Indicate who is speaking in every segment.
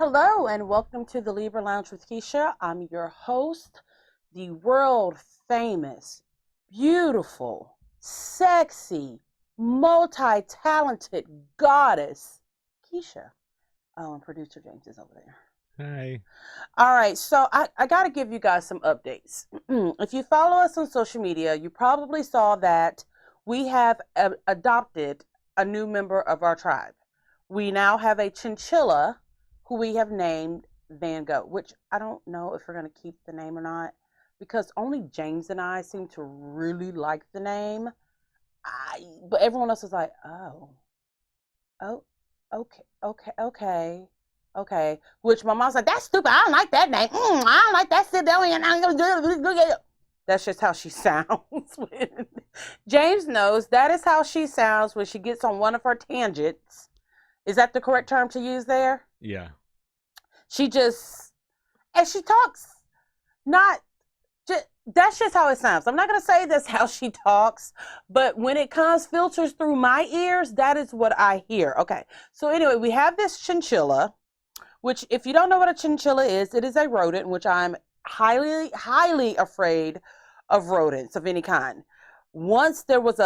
Speaker 1: Hello and welcome to the Libra Lounge with Keisha. I'm your host, the world famous, beautiful, sexy, multi-talented goddess, Keisha. Oh, and producer James is over there.
Speaker 2: Hi.
Speaker 1: All right, so I got to give you guys some updates. If you follow us on social media, you probably saw that we have adopted a new member of our tribe. We now have a chinchilla who we have named Van Gogh, which I don't know if we're going to keep the name or not because only James and I seem to really like the name. But everyone else is like, oh, okay. Which my mom's like, that's stupid. I don't like that name. I don't like that civilian. That's just how she sounds. James knows that is how she sounds when she gets on one of her tangents. Is that the correct term to use there?
Speaker 2: Yeah.
Speaker 1: She just, and she talks, not just, that's just how it sounds. I'm not going to say that's how she talks, but when it filters through my ears, that is what I hear. Okay. So anyway, we have this chinchilla, which if you don't know what a chinchilla is, it is a rodent, which I'm highly, highly afraid of rodents of any kind. Once there was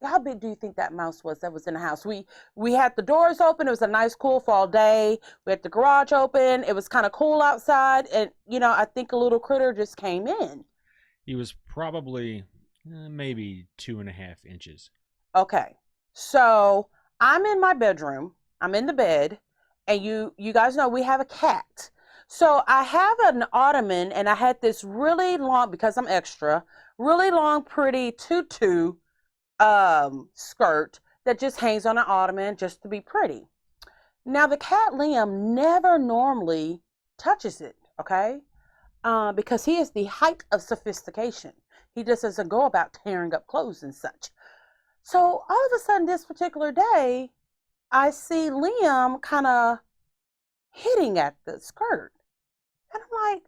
Speaker 1: how big do you think that mouse was that was in the house? We had the doors open. It was a nice, cool fall day. We had the garage open. It was kind of cool outside. And, I think a little critter just came in.
Speaker 2: He was probably maybe 2.5 inches.
Speaker 1: Okay. So I'm in my bedroom. I'm in the bed. And you guys know we have a cat. So I have an ottoman and I had this really long, because I'm extra, really long, pretty tutu skirt that just hangs on an ottoman just to be pretty. Now the cat Liam never normally touches it, okay? Because he is the height of sophistication. He just doesn't go about tearing up clothes and such. So all of a sudden this particular day, I see Liam kind of hitting at the skirt. And I'm like,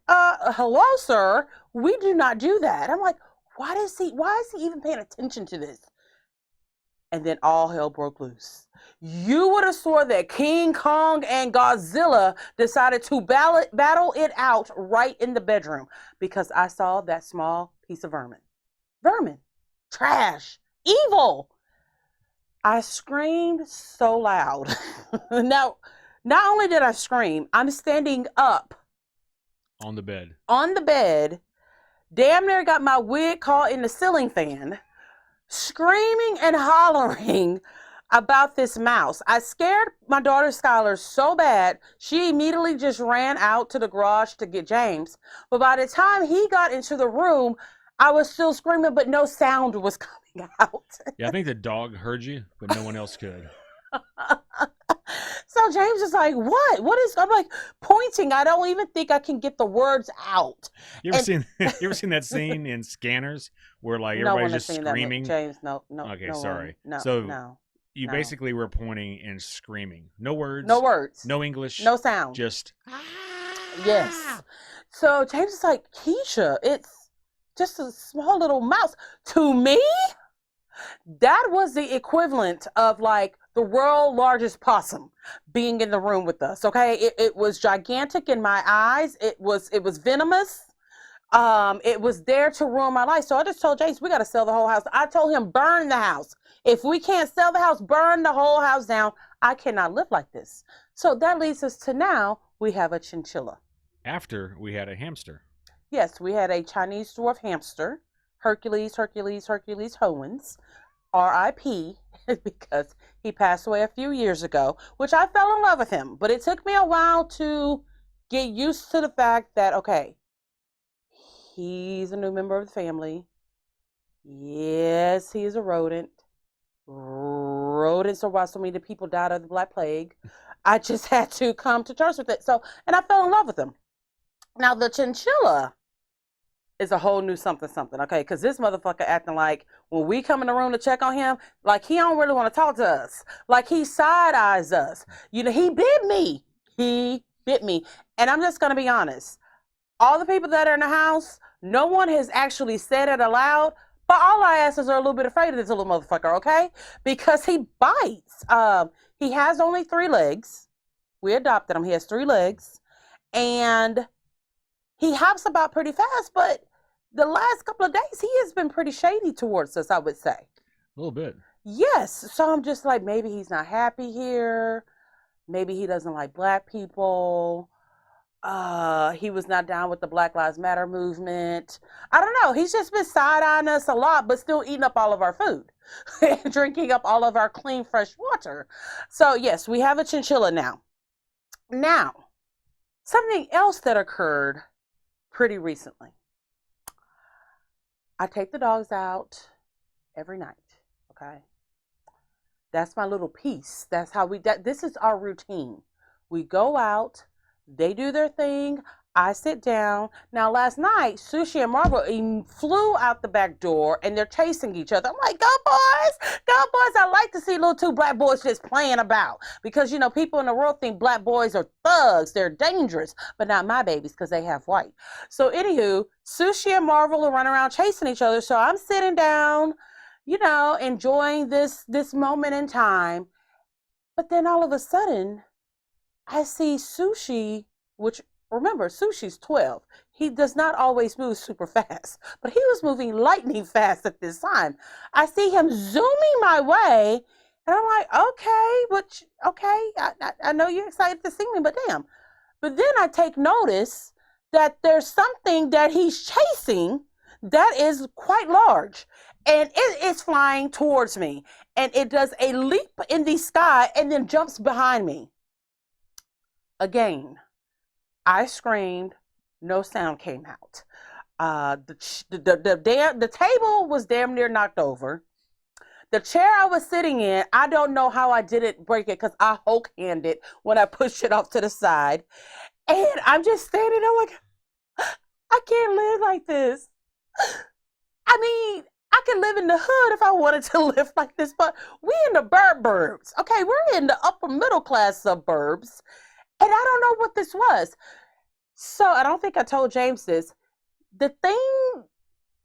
Speaker 1: hello, sir. We do not do that. I'm like, why is he even paying attention to this? And then all hell broke loose. You would have swore that King Kong and Godzilla decided to battle it out right in the bedroom because I saw that small piece of vermin. Vermin. Trash. Evil. I screamed so loud. Now, not only did I scream, I'm standing up.
Speaker 2: On the bed.
Speaker 1: On the bed. Damn near got my wig caught in the ceiling fan. Screaming and hollering about this mouse. I scared my daughter Skylar so bad, she immediately just ran out to the garage to get James. But by the time he got into the room, I was still screaming, but no sound was coming out.
Speaker 2: Yeah, I think the dog heard you, but no one else could.
Speaker 1: So James is like, what is, I'm like pointing. I don't even think I can get the words out.
Speaker 2: You ever seen that scene in Scanners where like everybody's just screaming?
Speaker 1: James, no.
Speaker 2: Okay, sorry.
Speaker 1: No.
Speaker 2: You basically were pointing and screaming. No words. No English.
Speaker 1: No sound.
Speaker 2: Just
Speaker 1: yes. So James is like, Keisha, it's just a small little mouse. To me, that was the equivalent of like the world's largest possum being in the room with us. Okay, it was gigantic in my eyes. It was venomous. It was there to ruin my life. So I just told James, we got to sell the whole house. I told him, burn the house. If we can't sell the house, burn the whole house down. I cannot live like this. So that leads us to now we have a chinchilla.
Speaker 2: After we had a hamster.
Speaker 1: Yes, we had a Chinese dwarf hamster, Hercules Hoens, R.I.P. because he passed away a few years ago, which I fell in love with him. But it took me a while to get used to the fact that, okay, he's a new member of the family. Yes, he is a rodent. Rodents are why so many people died of the Black Plague. I just had to come to terms with it. So, and I fell in love with him. Now, the chinchilla is a whole new something, okay? Because this motherfucker acting like when we come in the room to check on him, like he don't really want to talk to us. Like he side-eyes us. He bit me. And I'm just going to be honest. All the people that are in the house, no one has actually said it aloud, but all our asses are a little bit afraid of this little motherfucker, okay? Because he bites. He has only 3 legs. We adopted him. He has 3 legs. And he hops about pretty fast, but the last couple of days, he has been pretty shady towards us, I would say.
Speaker 2: A little bit.
Speaker 1: Yes. So I'm just like, maybe he's not happy here. Maybe he doesn't like black people. He was not down with the Black Lives Matter movement. I don't know. He's just been side-eyeing us a lot, but still eating up all of our food and drinking up all of our clean, fresh water. So yes, we have a chinchilla now. Now, something else that occurred pretty recently. I take the dogs out every night, okay? That's my little piece. That's how this is our routine. We go out, they do their thing, I sit down. Now, last night, Sushi and Marvel flew out the back door and they're chasing each other. I'm like, go boys, go boys. I like to see little 2 black boys just playing about because, people in the world think black boys are thugs. They're dangerous, but not my babies because they have white. So anywho, Sushi and Marvel are running around chasing each other. So I'm sitting down, enjoying this moment in time. But then all of a sudden, I see Sushi, which remember, Sushi's 12. He does not always move super fast, but he was moving lightning fast at this time. I see him zooming my way, and I'm like, okay, I know you're excited to see me, but damn. But then I take notice that there's something that he's chasing that is quite large, and it is flying towards me, and it does a leap in the sky and then jumps behind me. Again, I screamed, no sound came out. The table was damn near knocked over. The chair I was sitting in, I don't know how I didn't break it because I Hulk-handed it when I pushed it off to the side. And I'm just standing there like, I can't live like this. I mean, I could live in the hood if I wanted to live like this, but we in the burbs. Okay, we're in the upper middle class suburbs. And I don't know what this was. So I don't think I told James this. The thing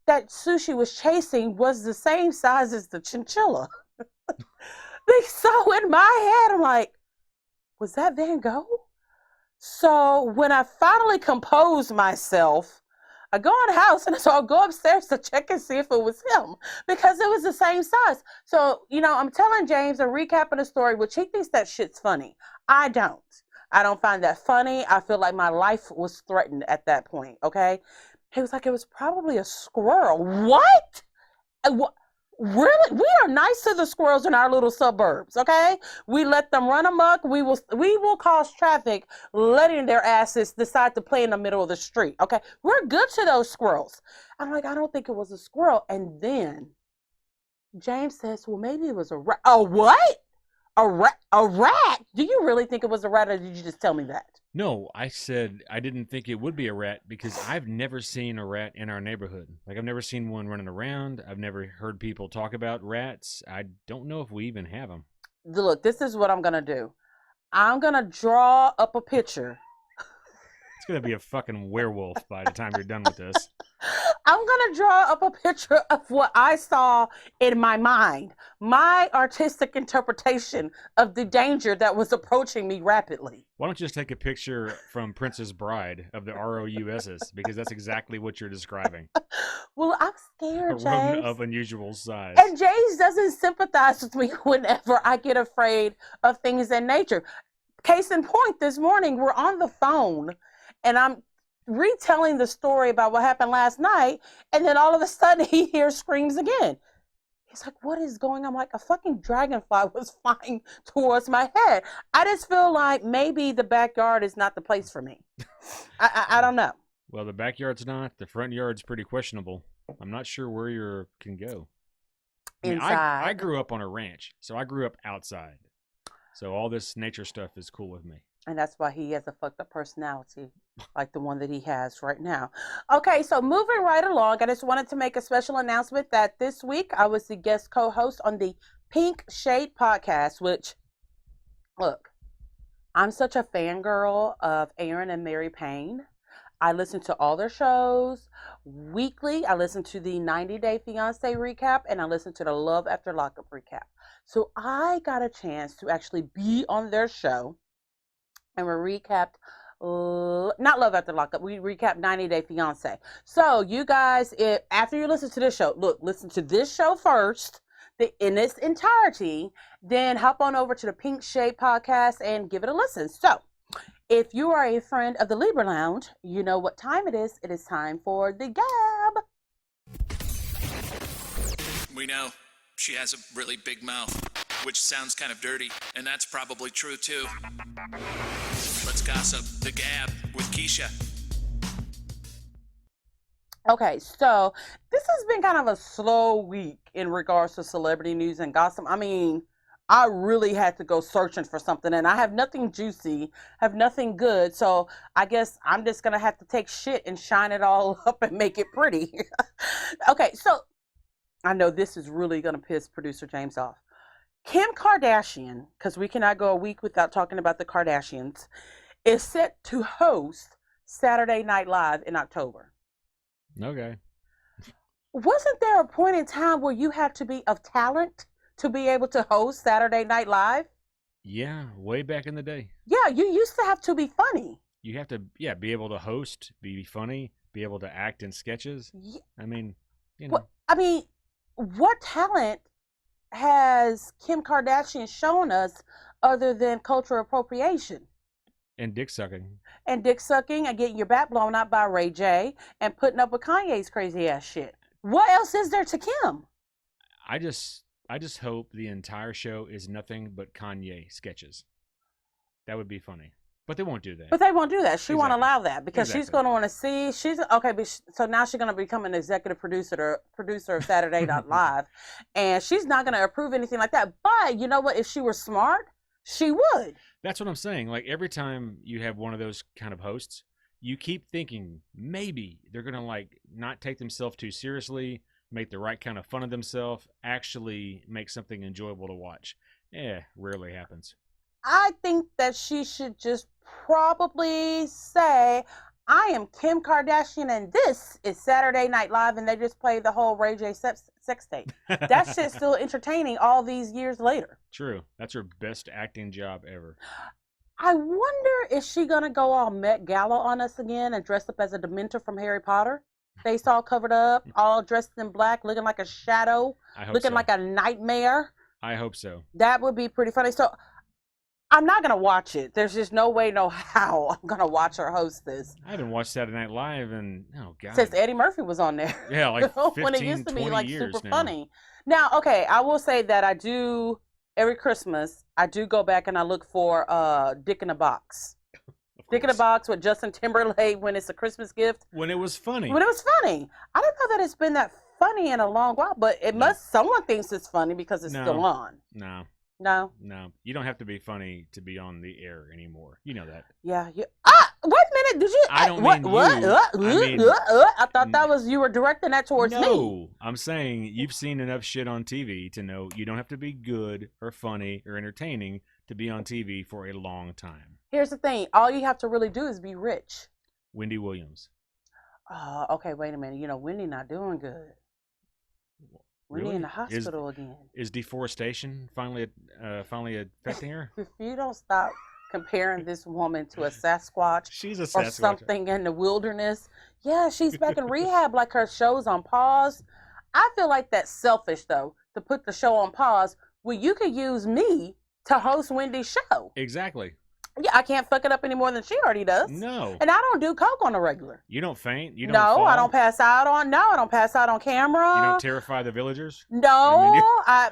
Speaker 1: that Sushi was chasing was the same size as the chinchilla. So in my head, I'm like, was that Van Gogh? So when I finally composed myself, I go in the house and so I'll go upstairs to check and see if it was him because it was the same size. So, I'm telling James and recapping the story, which he thinks that shit's funny. I don't find that funny. I feel like my life was threatened at that point, okay? He was like, it was probably a squirrel. What? Really? We are nice to the squirrels in our little suburbs, okay? We let them run amok. We will cause traffic, letting their asses decide to play in the middle of the street, okay? We're good to those squirrels. I'm like, I don't think it was a squirrel. And then James says, well, maybe it was a rat. A what? A rat? Do you really think it was a rat, or did you just tell me that?
Speaker 2: No, I said I didn't think it would be a rat because I've never seen a rat in our neighborhood. Like, I've never seen one running around. I've never heard people talk about rats. I don't know if we even have them.
Speaker 1: Look, this is what I'm going to do. I'm going to draw up a picture.
Speaker 2: It's going to be a fucking werewolf by the time you're done with this.
Speaker 1: I'm going to draw up a picture of what I saw in my mind, my artistic interpretation of the danger that was approaching me rapidly.
Speaker 2: Why don't you just take a picture from Princess Bride of the ROUSs, because that's exactly what you're describing.
Speaker 1: Well, I'm scared, James.
Speaker 2: A rodent of unusual size.
Speaker 1: And James doesn't sympathize with me whenever I get afraid of things in nature. Case in point, this morning we're on the phone and I'm retelling the story about what happened last night, and then all of a sudden he hears screams again. He's like, what is going on? I'm like, a fucking dragonfly was flying towards my head. I just feel like maybe the backyard is not the place for me. I don't know.
Speaker 2: Well, the backyard's not. The front yard's pretty questionable. I'm not sure where you can go.
Speaker 1: Inside.
Speaker 2: I grew up on a ranch, so I grew up outside. So all this nature stuff is cool with me.
Speaker 1: And that's why he has a fucked up personality like the one that he has right now. Okay, so moving right along, I just wanted to make a special announcement that this week I was the guest co-host on the Pink Shade podcast, which, look, I'm such a fangirl of Aaron and Mary Payne. I listen to all their shows weekly. I listen to the 90 Day Fiancé recap, and I listen to the Love After Lockup recap. So I got a chance to actually be on their show. and we recapped not Love After Lockup. We recapped 90 Day Fiance. So you guys, after you listen to this show, listen to this show first in its entirety, then hop on over to the Pink Shade podcast and give it a listen. So if you are a friend of the Libra Lounge, you know what time it is. It is time for the Gab.
Speaker 3: We know she has a really big mouth, which sounds kind of dirty, and that's probably true too. Let's gossip. The Gab with Keisha.
Speaker 1: Okay, so this has been kind of a slow week in regards to celebrity news and gossip. I mean, I really had to go searching for something, and I have nothing juicy, have nothing good, so I guess I'm just gonna have to take shit and shine it all up and make it pretty. Okay, so I know this is really gonna piss producer James off. Kim Kardashian, because we cannot go a week without talking about the Kardashians, is set to host Saturday Night Live in October.
Speaker 2: Okay.
Speaker 1: Wasn't there a point in time where you had to be of talent to be able to host Saturday Night Live?
Speaker 2: Yeah, way back in the day.
Speaker 1: Yeah, you used to have to be funny.
Speaker 2: You have to, be able to host, be funny, be able to act in sketches.
Speaker 1: Yeah.
Speaker 2: I mean,
Speaker 1: what talent has Kim Kardashian shown us other than cultural appropriation?
Speaker 2: And dick sucking.
Speaker 1: And dick sucking and getting your back blown out by Ray J and putting up with Kanye's crazy ass shit. What else is there to Kim?
Speaker 2: I just hope the entire show is nothing but Kanye sketches. That would be funny. But they won't do that.
Speaker 1: But they won't do that. She won't
Speaker 2: Exactly.
Speaker 1: allow that because she's going to want to see. So now she's going to become an executive producer of Saturday Night Live, and she's not going to approve anything like that. But you know what? If she were smart, she would.
Speaker 2: That's what I'm saying. Like every time you have one of those kind of hosts, you keep thinking maybe they're going to like not take themselves too seriously, make the right kind of fun of themselves, actually make something enjoyable to watch. Rarely happens.
Speaker 1: I think that she should just probably say, I am Kim Kardashian and this is Saturday Night Live, and they just play the whole Ray J sex tape. That shit's still entertaining all these years later.
Speaker 2: True. That's her best acting job ever.
Speaker 1: I wonder, is she going to go all Met Gala on us again and dress up as a Dementor from Harry Potter? Face all covered up, all dressed in black, looking like a shadow, looking like a nightmare.
Speaker 2: I hope so.
Speaker 1: That would be pretty funny. So I'm not going to watch it. There's just no way, no how I'm going to watch her host this.
Speaker 2: I haven't watched Saturday Night Live in,
Speaker 1: since Eddie Murphy was on there.
Speaker 2: Yeah, like 15,
Speaker 1: when it used to be like super
Speaker 2: now.
Speaker 1: funny. Now, okay, I will say that I do, every Christmas, I do go back and I look for Dick in a Box. Dick in a Box with Justin Timberlake when it's a Christmas gift.
Speaker 2: When it was funny.
Speaker 1: I don't know that it's been that funny in a long while, but someone thinks it's funny because it's still on. No.
Speaker 2: You don't have to be funny to be on the air anymore. You know that.
Speaker 1: Yeah. Wait a minute. Did you?
Speaker 2: I don't mean you.
Speaker 1: I thought that was, you were directing that towards me.
Speaker 2: No, I'm saying you've seen enough shit on TV to know you don't have to be good or funny or entertaining to be on TV for a long time.
Speaker 1: Here's the thing. All you have to really do is be rich.
Speaker 2: Wendy Williams.
Speaker 1: Okay, wait a minute. You know, Wendy not doing good. Wendy in the hospital again.
Speaker 2: Is deforestation finally affecting her?
Speaker 1: If you don't stop comparing this woman to a Sasquatch,
Speaker 2: she's a
Speaker 1: Sasquatch or something in the wilderness, yeah, she's back in rehab. Like her show's on pause. I feel like that's selfish though, to put the show on pause. Well, you could use me to host Wendy's show.
Speaker 2: Exactly.
Speaker 1: Yeah, I can't fuck it up any more than she already does.
Speaker 2: No.
Speaker 1: And I don't do coke on a regular.
Speaker 2: You don't faint? You don't
Speaker 1: No,
Speaker 2: fall?
Speaker 1: I don't pass out on. No, I don't pass out on camera.
Speaker 2: You don't terrify the villagers?
Speaker 1: No,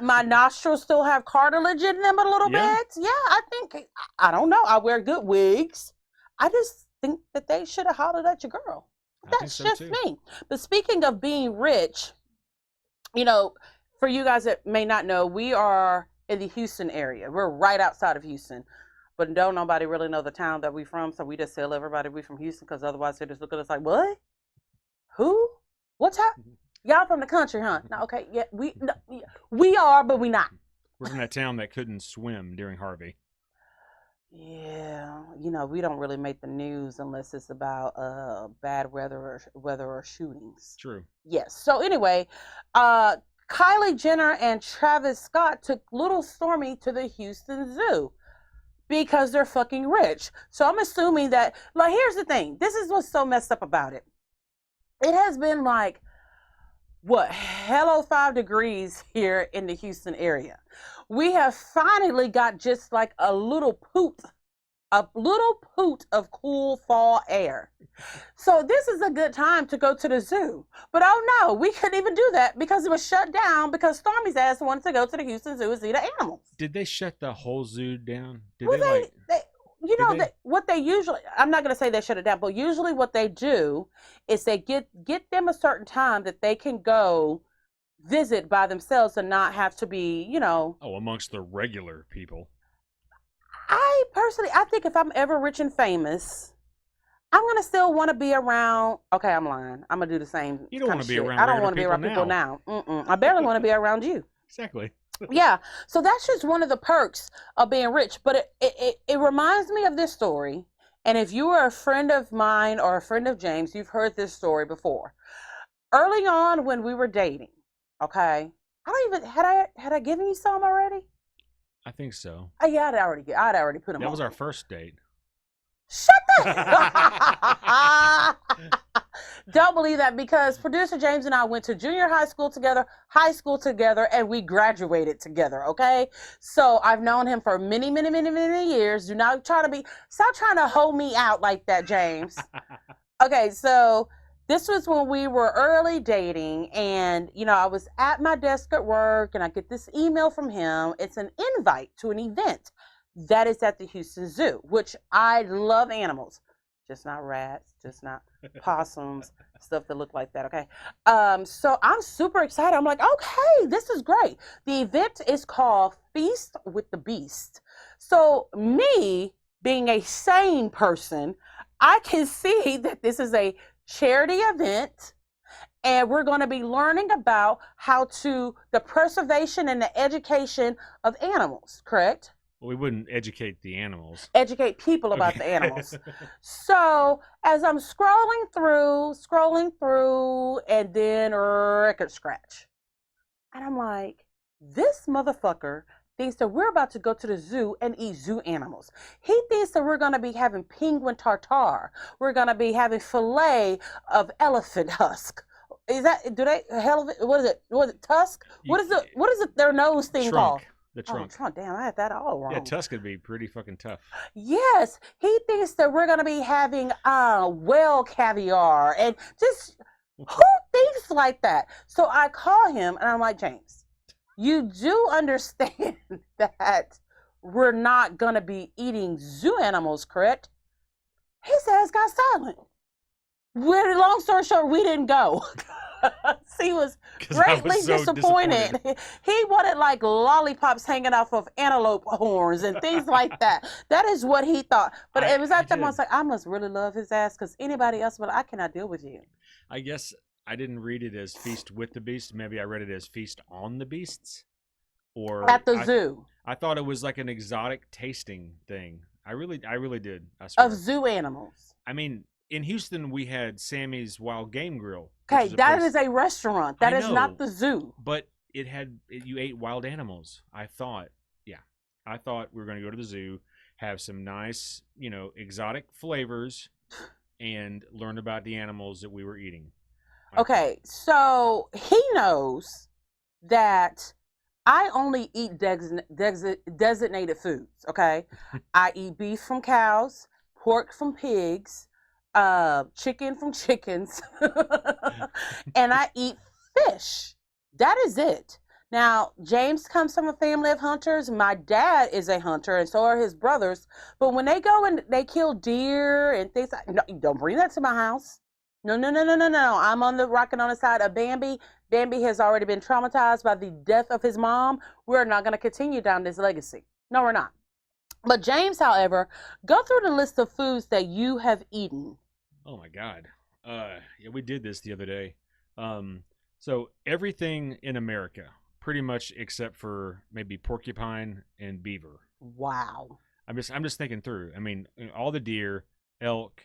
Speaker 1: my nostrils still have cartilage in them a little bit. Yeah, I don't know. I wear good wigs. I just think that they should have hollered at your girl. That's just me. But speaking of being rich, you know, for you guys that may not know, we are in the Houston area. We're right outside of Houston. But don't nobody really know the town that we from, so we just tell everybody we from Houston, because otherwise they just look at us like, what? Who? What's happening? Y'all from the country, huh? No, okay, yeah, we are, but we not.
Speaker 2: We're from that town that couldn't swim during Harvey.
Speaker 1: Yeah, you know, we don't really make the news unless it's about bad weather or shootings.
Speaker 2: True.
Speaker 1: Yes. So anyway, Kylie Jenner and Travis Scott took little Stormy to the Houston Zoo. because they're fucking rich. So I'm assuming that, like, here's the thing. This is what's so messed up about it. It has been like, what, hello 5 degrees here in the Houston area. We have finally got just like a little poot of cool fall air. So this is a good time to go to the zoo. But oh no, we couldn't even do that because it was shut down because Stormy's ass wanted to go to the Houston Zoo and see the animals.
Speaker 2: Did they shut the whole zoo down? Did
Speaker 1: Well,
Speaker 2: they
Speaker 1: you know,
Speaker 2: they?
Speaker 1: what they usually, I'm not going to say they shut it down, but usually what they do is they get them a certain time that they can go visit by themselves and not have to be, you know.
Speaker 2: Oh, amongst the regular people.
Speaker 1: I think if I'm ever rich and famous, I'm going to still want to be around. Okay, I'm lying. I'm going to do the same.
Speaker 2: You don't want to be around
Speaker 1: I don't want to be around people now. I barely want to be around you.
Speaker 2: Exactly.
Speaker 1: Yeah. So that's just one of the perks of being rich. But it reminds me of this story. And if you are a friend of mine or a friend of James, you've heard this story before. Early on when we were dating, okay, had I given you some already?
Speaker 2: I think so.
Speaker 1: Oh, yeah, I'd already put them on.
Speaker 2: That was our first date.
Speaker 1: Shut that. Don't believe that because producer James and I went to junior high school together, and we graduated together, okay? So I've known him for many, many, many, many years. Stop trying to hold me out like that, James. Okay, so this was when we were early dating, and, you know, I was at my desk at work, and I get this email from him. It's an invite to an event that is at the Houston Zoo, which I love animals. Just not rats, just not possums, stuff that look like that, okay? So I'm super excited. I'm like, okay, this is great. The event is called Feast with the Beast. So me, being a sane person, I can see that this is a charity event, and we're going to be learning about the preservation and the education of animals, correct?
Speaker 2: Well, we wouldn't educate the animals.
Speaker 1: Educate people about the animals. So as I'm scrolling through, and then record scratch. And I'm like, this motherfucker thinks that we're about to go to the zoo and eat zoo animals. He thinks that we're going to be having penguin tartare. We're going to be having fillet of elephant husk. Is that, what is it, tusk? What is it, their nose thing called?
Speaker 2: The trunk.
Speaker 1: Oh, trunk. Damn, I had that all wrong.
Speaker 2: Yeah, tusk could be pretty fucking tough.
Speaker 1: Yes. He thinks that we're going to be having whale caviar. And just, who thinks like that? So I call him and I'm like, James, you do understand that we're not going to be eating zoo animals, correct? His ass got silent. Long story short, we didn't go. He was greatly disappointed. He wanted like lollipops hanging off of antelope horns and things like that. That is what he thought. But it was at that moment, like, I must really love his ass because anybody else, but I cannot deal with you.
Speaker 2: I guess I didn't read it as Feast with the Beast. Maybe I read it as Feast on the Beasts. Or
Speaker 1: at the zoo.
Speaker 2: I thought it was like an exotic tasting thing. I really did. I swear.
Speaker 1: Of zoo animals.
Speaker 2: I mean, in Houston, we had Sammy's Wild Game Grill.
Speaker 1: Okay, that is a restaurant. That is not the zoo.
Speaker 2: But you ate wild animals. I thought we were going to go to the zoo, have some nice, exotic flavors, and learn about the animals that we were eating.
Speaker 1: Okay, so he knows that I only eat designated foods, okay? I eat beef from cows, pork from pigs, chicken from chickens, and I eat fish. That is it. Now, James comes from a family of hunters. My dad is a hunter, and so are his brothers. But when they go and they kill deer and things like, no, don't bring that to my house. No. I'm rocking on the side of Bambi. Bambi has already been traumatized by the death of his mom. We're not going to continue down this legacy. No, we're not. But James, however, go through the list of foods that you have eaten.
Speaker 2: Oh my God. Yeah, we did this the other day. So everything in America, pretty much except for maybe porcupine and beaver.
Speaker 1: Wow.
Speaker 2: I'm just thinking through. I mean, all the deer, elk,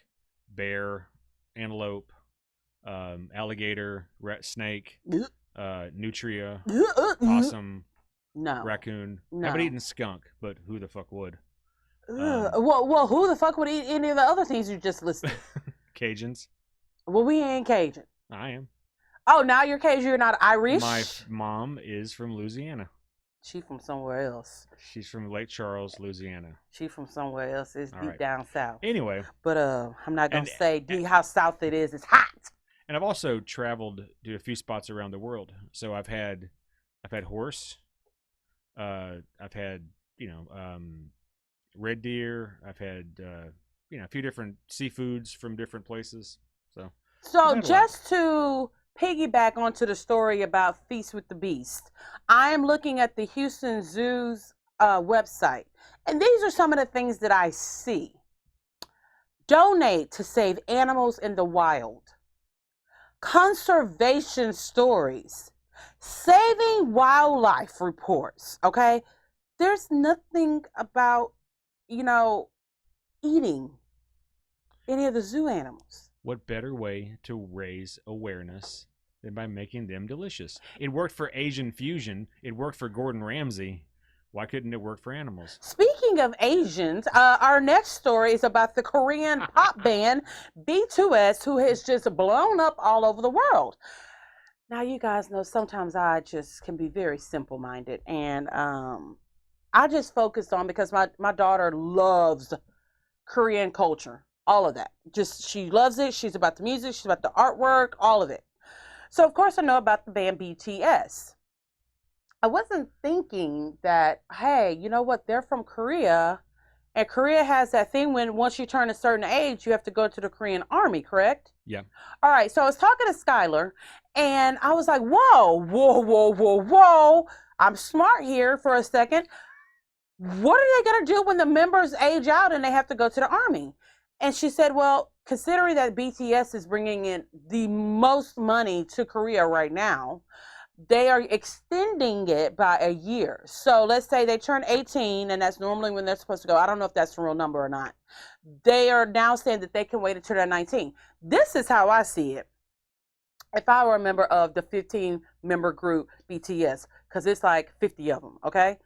Speaker 2: bear, antelope, alligator, snake, nutria, possum,
Speaker 1: no,
Speaker 2: raccoon.
Speaker 1: No.
Speaker 2: Haven't eaten skunk, but who the fuck would?
Speaker 1: Well, who the fuck would eat any of the other things you just listed?
Speaker 2: Cajuns.
Speaker 1: Well, we ain't Cajun.
Speaker 2: I am.
Speaker 1: Oh, now you're Cajun. You're not Irish.
Speaker 2: My mom is from Louisiana.
Speaker 1: She from somewhere else.
Speaker 2: She's from Lake Charles, Louisiana.
Speaker 1: She from somewhere else. It's
Speaker 2: All
Speaker 1: deep
Speaker 2: right.
Speaker 1: down south.
Speaker 2: Anyway.
Speaker 1: But I'm not gonna say how south it is. It's hot.
Speaker 2: And I've also traveled to a few spots around the world. So I've had horse. I've had red deer. I've had a few different seafoods from different places. So
Speaker 1: just to piggyback onto the story about Feast with the Beast, I am looking at the Houston Zoo's website, and these are some of the things that I see. Donate to save animals in the wild. Conservation stories. Saving wildlife reports. Okay? There's nothing about, eating any of the zoo animals.
Speaker 2: What better way to raise awareness than by making them delicious? It worked for Asian fusion. It worked for Gordon Ramsay. Why couldn't it work for animals?
Speaker 1: Speaking of Asians, our next story is about the Korean pop band B2S, who has just blown up all over the world. Now, you guys know sometimes I just can be very simple-minded, and I just focused on, because my daughter loves Korean culture, all of that. Just, she loves it. She's about the music. She's about the artwork, all of it. So, of course, I know about the band BTS. I wasn't thinking that, hey, you know what? They're from Korea, and Korea has that thing when once you turn a certain age, you have to go to the Korean army, correct?
Speaker 2: Yeah.
Speaker 1: All right. So I was talking to Skylar, and I was like, whoa. I'm smart here for a second. What are they going to do when the members age out and they have to go to the army? And she said, well, considering that BTS is bringing in the most money to Korea right now, they are extending it by a year. So let's say they turn 18, and that's normally when they're supposed to go. I don't know if that's the real number or not. They are now saying that they can wait until they're 19. This is how I see it. If I were a member of the 15-member group BTS, because it's like 50 of them, okay?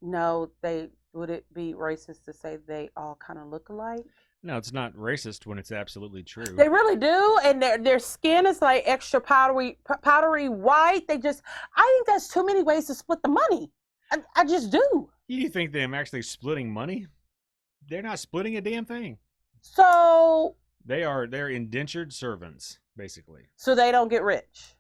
Speaker 1: No, would it be racist to say they all kind of look alike?
Speaker 2: No, it's not racist when it's absolutely true.
Speaker 1: They really do, and their skin is like extra powdery white. I think that's too many ways to split the money. I just do.
Speaker 2: You think them actually splitting money? They're not splitting a damn thing.
Speaker 1: So
Speaker 2: they're indentured servants, basically.
Speaker 1: So they don't get rich.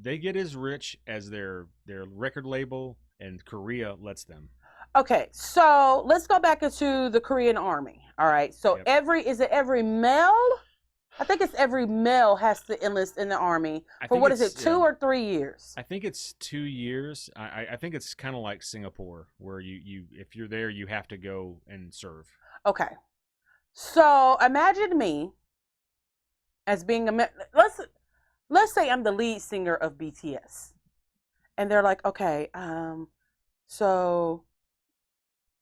Speaker 2: They get as rich as their record label and Korea lets them.
Speaker 1: Okay, so let's go back into the Korean army. All right, so
Speaker 2: Yep.
Speaker 1: every male? I think it's every male has to enlist in the army for what is it, 2 or 3 years?
Speaker 2: I think it's 2 years. I think it's kind of like Singapore, where you if you're there, you have to go and serve.
Speaker 1: Okay, so imagine me as being let's say I'm the lead singer of BTS, and they're like, okay, so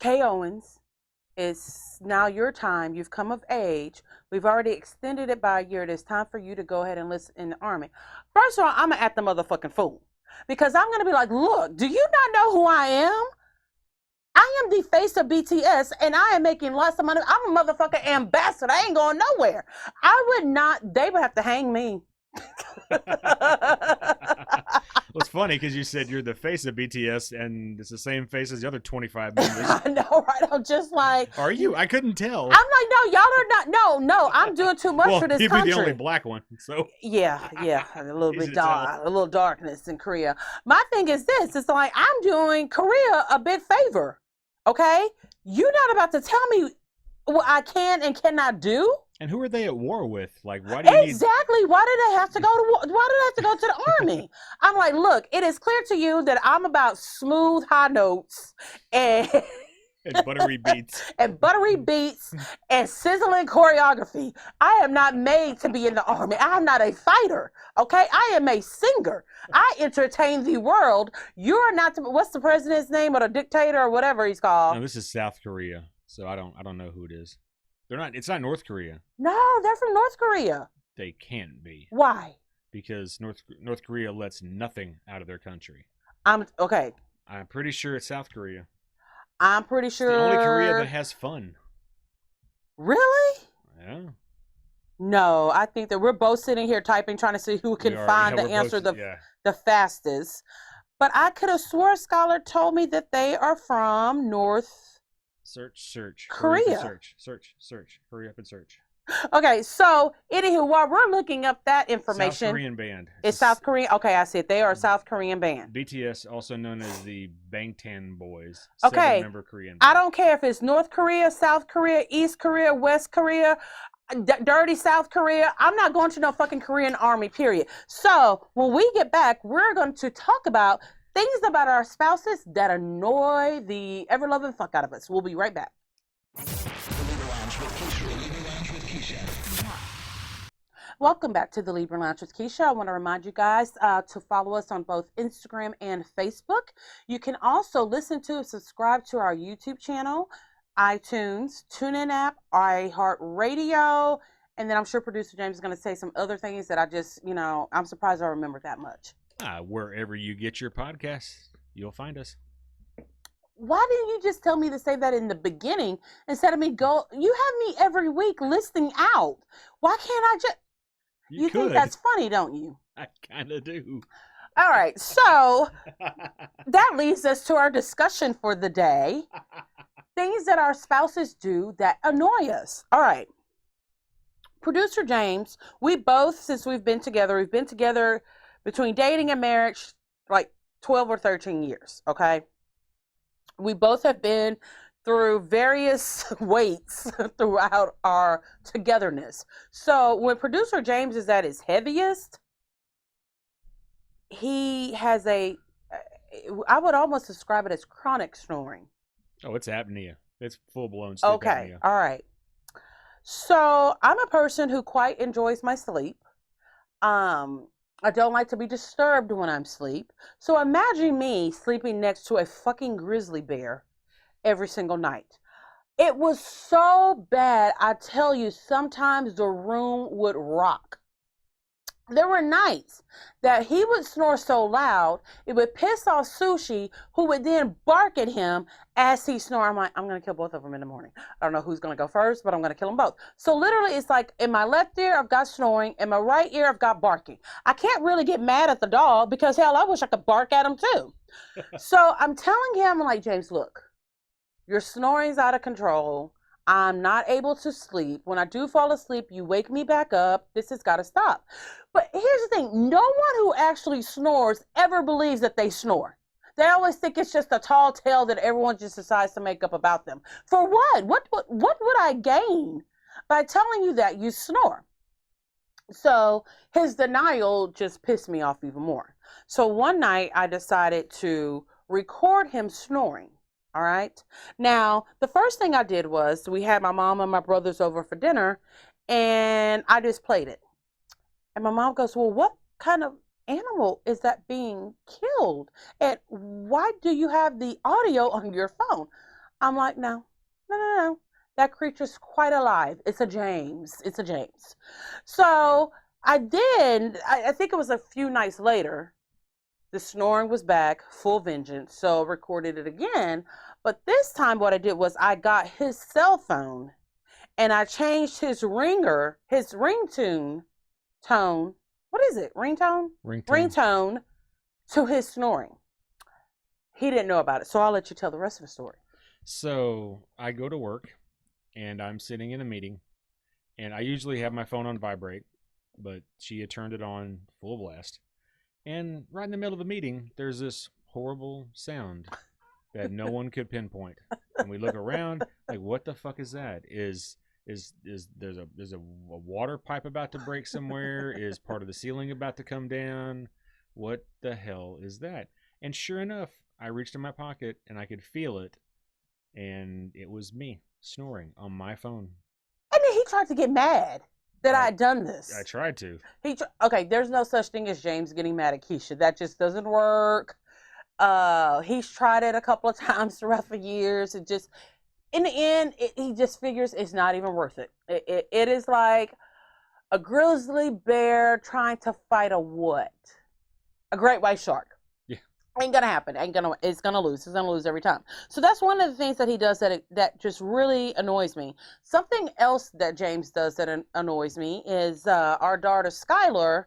Speaker 1: Kay Owens, it's now your time. You've come of age. We've already extended it by a year. It's time for you to go ahead and enlist in the army. First of all, I'm going to act the motherfucking fool, because I'm going to be like, look, do you not know who I am? I am the face of BTS, and I am making lots of money. I'm a motherfucking ambassador. I ain't going nowhere. They would have to hang me.
Speaker 2: Well, it's funny because you said you're the face of BTS, and it's the same face as the other 25 members.
Speaker 1: I know, right? I'm just like...
Speaker 2: Are you? I couldn't tell.
Speaker 1: I'm like, no, y'all are not... No, I'm doing too much for this country.
Speaker 2: You'd be the only black one, so...
Speaker 1: Yeah, a little bit dark, a little darkness in Korea. My thing is this. It's like, I'm doing Korea a big favor, okay? You're not about to tell me what I can and cannot do.
Speaker 2: And who are they at war with? Like, why do you
Speaker 1: Exactly. Why did they have to go to war? Why did they have to go to the army? I'm like, look, it is clear to you that I'm about smooth high notes and
Speaker 2: buttery beats.
Speaker 1: and buttery beats and sizzling choreography. I am not made to be in the army. I am not a fighter. Okay, I am a singer. I entertain the world. You're not. What's the president's name, or the dictator, or whatever he's called?
Speaker 2: No, this is South Korea, so I don't know who it is. They're not. It's not North Korea.
Speaker 1: No, they're from North Korea.
Speaker 2: They can't be.
Speaker 1: Why?
Speaker 2: Because North Korea lets nothing out of their country.
Speaker 1: Okay.
Speaker 2: I'm pretty sure it's South Korea.
Speaker 1: I'm pretty
Speaker 2: It's the only Korea that
Speaker 1: sure.
Speaker 2: has fun.
Speaker 1: Really?
Speaker 2: Yeah.
Speaker 1: No, I think that we're both sitting here typing, trying to see who
Speaker 2: We
Speaker 1: can
Speaker 2: are. Yeah,
Speaker 1: find the
Speaker 2: we're both.
Speaker 1: answer
Speaker 2: Yeah.
Speaker 1: the fastest. But I could have swore a scholar told me that they are from North
Speaker 2: Search. Hurry up and
Speaker 1: Korea.
Speaker 2: search. Hurry up and search.
Speaker 1: Okay, so anywho, while we're looking up that
Speaker 2: South
Speaker 1: information,
Speaker 2: Korean band.
Speaker 1: it's South Korean. Okay, I see it. They are a South Korean band.
Speaker 2: BTS, also known as the Bangtan Boys.
Speaker 1: Okay,
Speaker 2: 7-member Korean
Speaker 1: I
Speaker 2: band.
Speaker 1: don't care if it's North Korea, South Korea, East Korea, West Korea, dirty South Korea. I'm not going to no fucking Korean army, period. So when we get back, we're going to talk about things about our spouses that annoy the ever-loving fuck out of us. We'll be right back. Welcome back to the Libra Lounge with Keisha. I want to remind you guys to follow us on both Instagram and Facebook. You can also listen to and subscribe to our YouTube channel, iTunes, TuneIn app, iHeartRadio, and then I'm sure producer James is going to say some other things that I just, I'm surprised I remembered that much.
Speaker 2: Wherever you get your podcasts, you'll find us.
Speaker 1: Why didn't you just tell me to say that in the beginning instead of me go? You have me every week listing out. Why can't I just? You think that's funny, don't you?
Speaker 2: I kind of do.
Speaker 1: All right, so that leads us to our discussion for the day. Things that our spouses do that annoy us. All right. Producer James, we both, since we've been together between dating and marriage, like 12 or 13 years, okay? We both have been through various weights throughout our togetherness. So when producer James is at his heaviest, he has I would almost describe it as chronic snoring.
Speaker 2: Oh, it's apnea. It's full-blown sleep apnea.
Speaker 1: All right. So I'm a person who quite enjoys my sleep. I don't like to be disturbed when I'm asleep. So imagine me sleeping next to a fucking grizzly bear every single night. It was so bad, I tell you, sometimes the room would rock. There were nights that he would snore so loud, it would piss off Sushi, who would then bark at him as he snored. I'm like, I'm going to kill both of them in the morning. I don't know who's going to go first, but I'm going to kill them both. So literally, it's like in my left ear, I've got snoring. In my right ear, I've got barking. I can't really get mad at the dog because, hell, I wish I could bark at him too. So I'm telling him, I'm like, James, look, your snoring's out of control. I'm not able to sleep. When I do fall asleep, you wake me back up. This has got to stop. But here's the thing. No one who actually snores ever believes that they snore. They always think it's just a tall tale that everyone just decides to make up about them. For what? What would I gain by telling you that you snore? So his denial just pissed me off even more. So one night I decided to record him snoring. All right. Now, the first thing I did was we had my mom and my brothers over for dinner, and I just played it. And my mom goes, well, what kind of animal is that being killed? And why do you have the audio on your phone? I'm like, no. That creature's quite alive. It's a James. So I think it was a few nights later, the snoring was back, full vengeance, so I recorded it again. But this time what I did was I got his cell phone and I changed his ringtone tone. What is it? Ringtone? Ringtone to his snoring. He didn't know about it, so I'll let you tell the rest of the story.
Speaker 2: So I go to work and I'm sitting in a meeting and I usually have my phone on vibrate, but she had turned it on full blast. And right in the middle of the meeting, there's this horrible sound that no one could pinpoint. And we look around, like, what the fuck is that? Is there's a water pipe about to break somewhere? Is part of the ceiling about to come down? What the hell is that? And sure enough, I reached in my pocket and I could feel it, and it was me snoring on my phone.
Speaker 1: And then he tried to get mad that I had done this.
Speaker 2: I tried to.
Speaker 1: Okay, there's no such thing as James getting mad at Keisha. That just doesn't work. He's tried it a couple of times throughout the years. It just, in the end, he just figures it's not even worth it. It is like a grizzly bear trying to fight a what? A great white shark.
Speaker 2: Yeah.
Speaker 1: Ain't gonna happen. It's gonna lose. It's gonna lose every time. So that's one of the things that he does that just really annoys me. Something else that James does that annoys me is our daughter Skylar,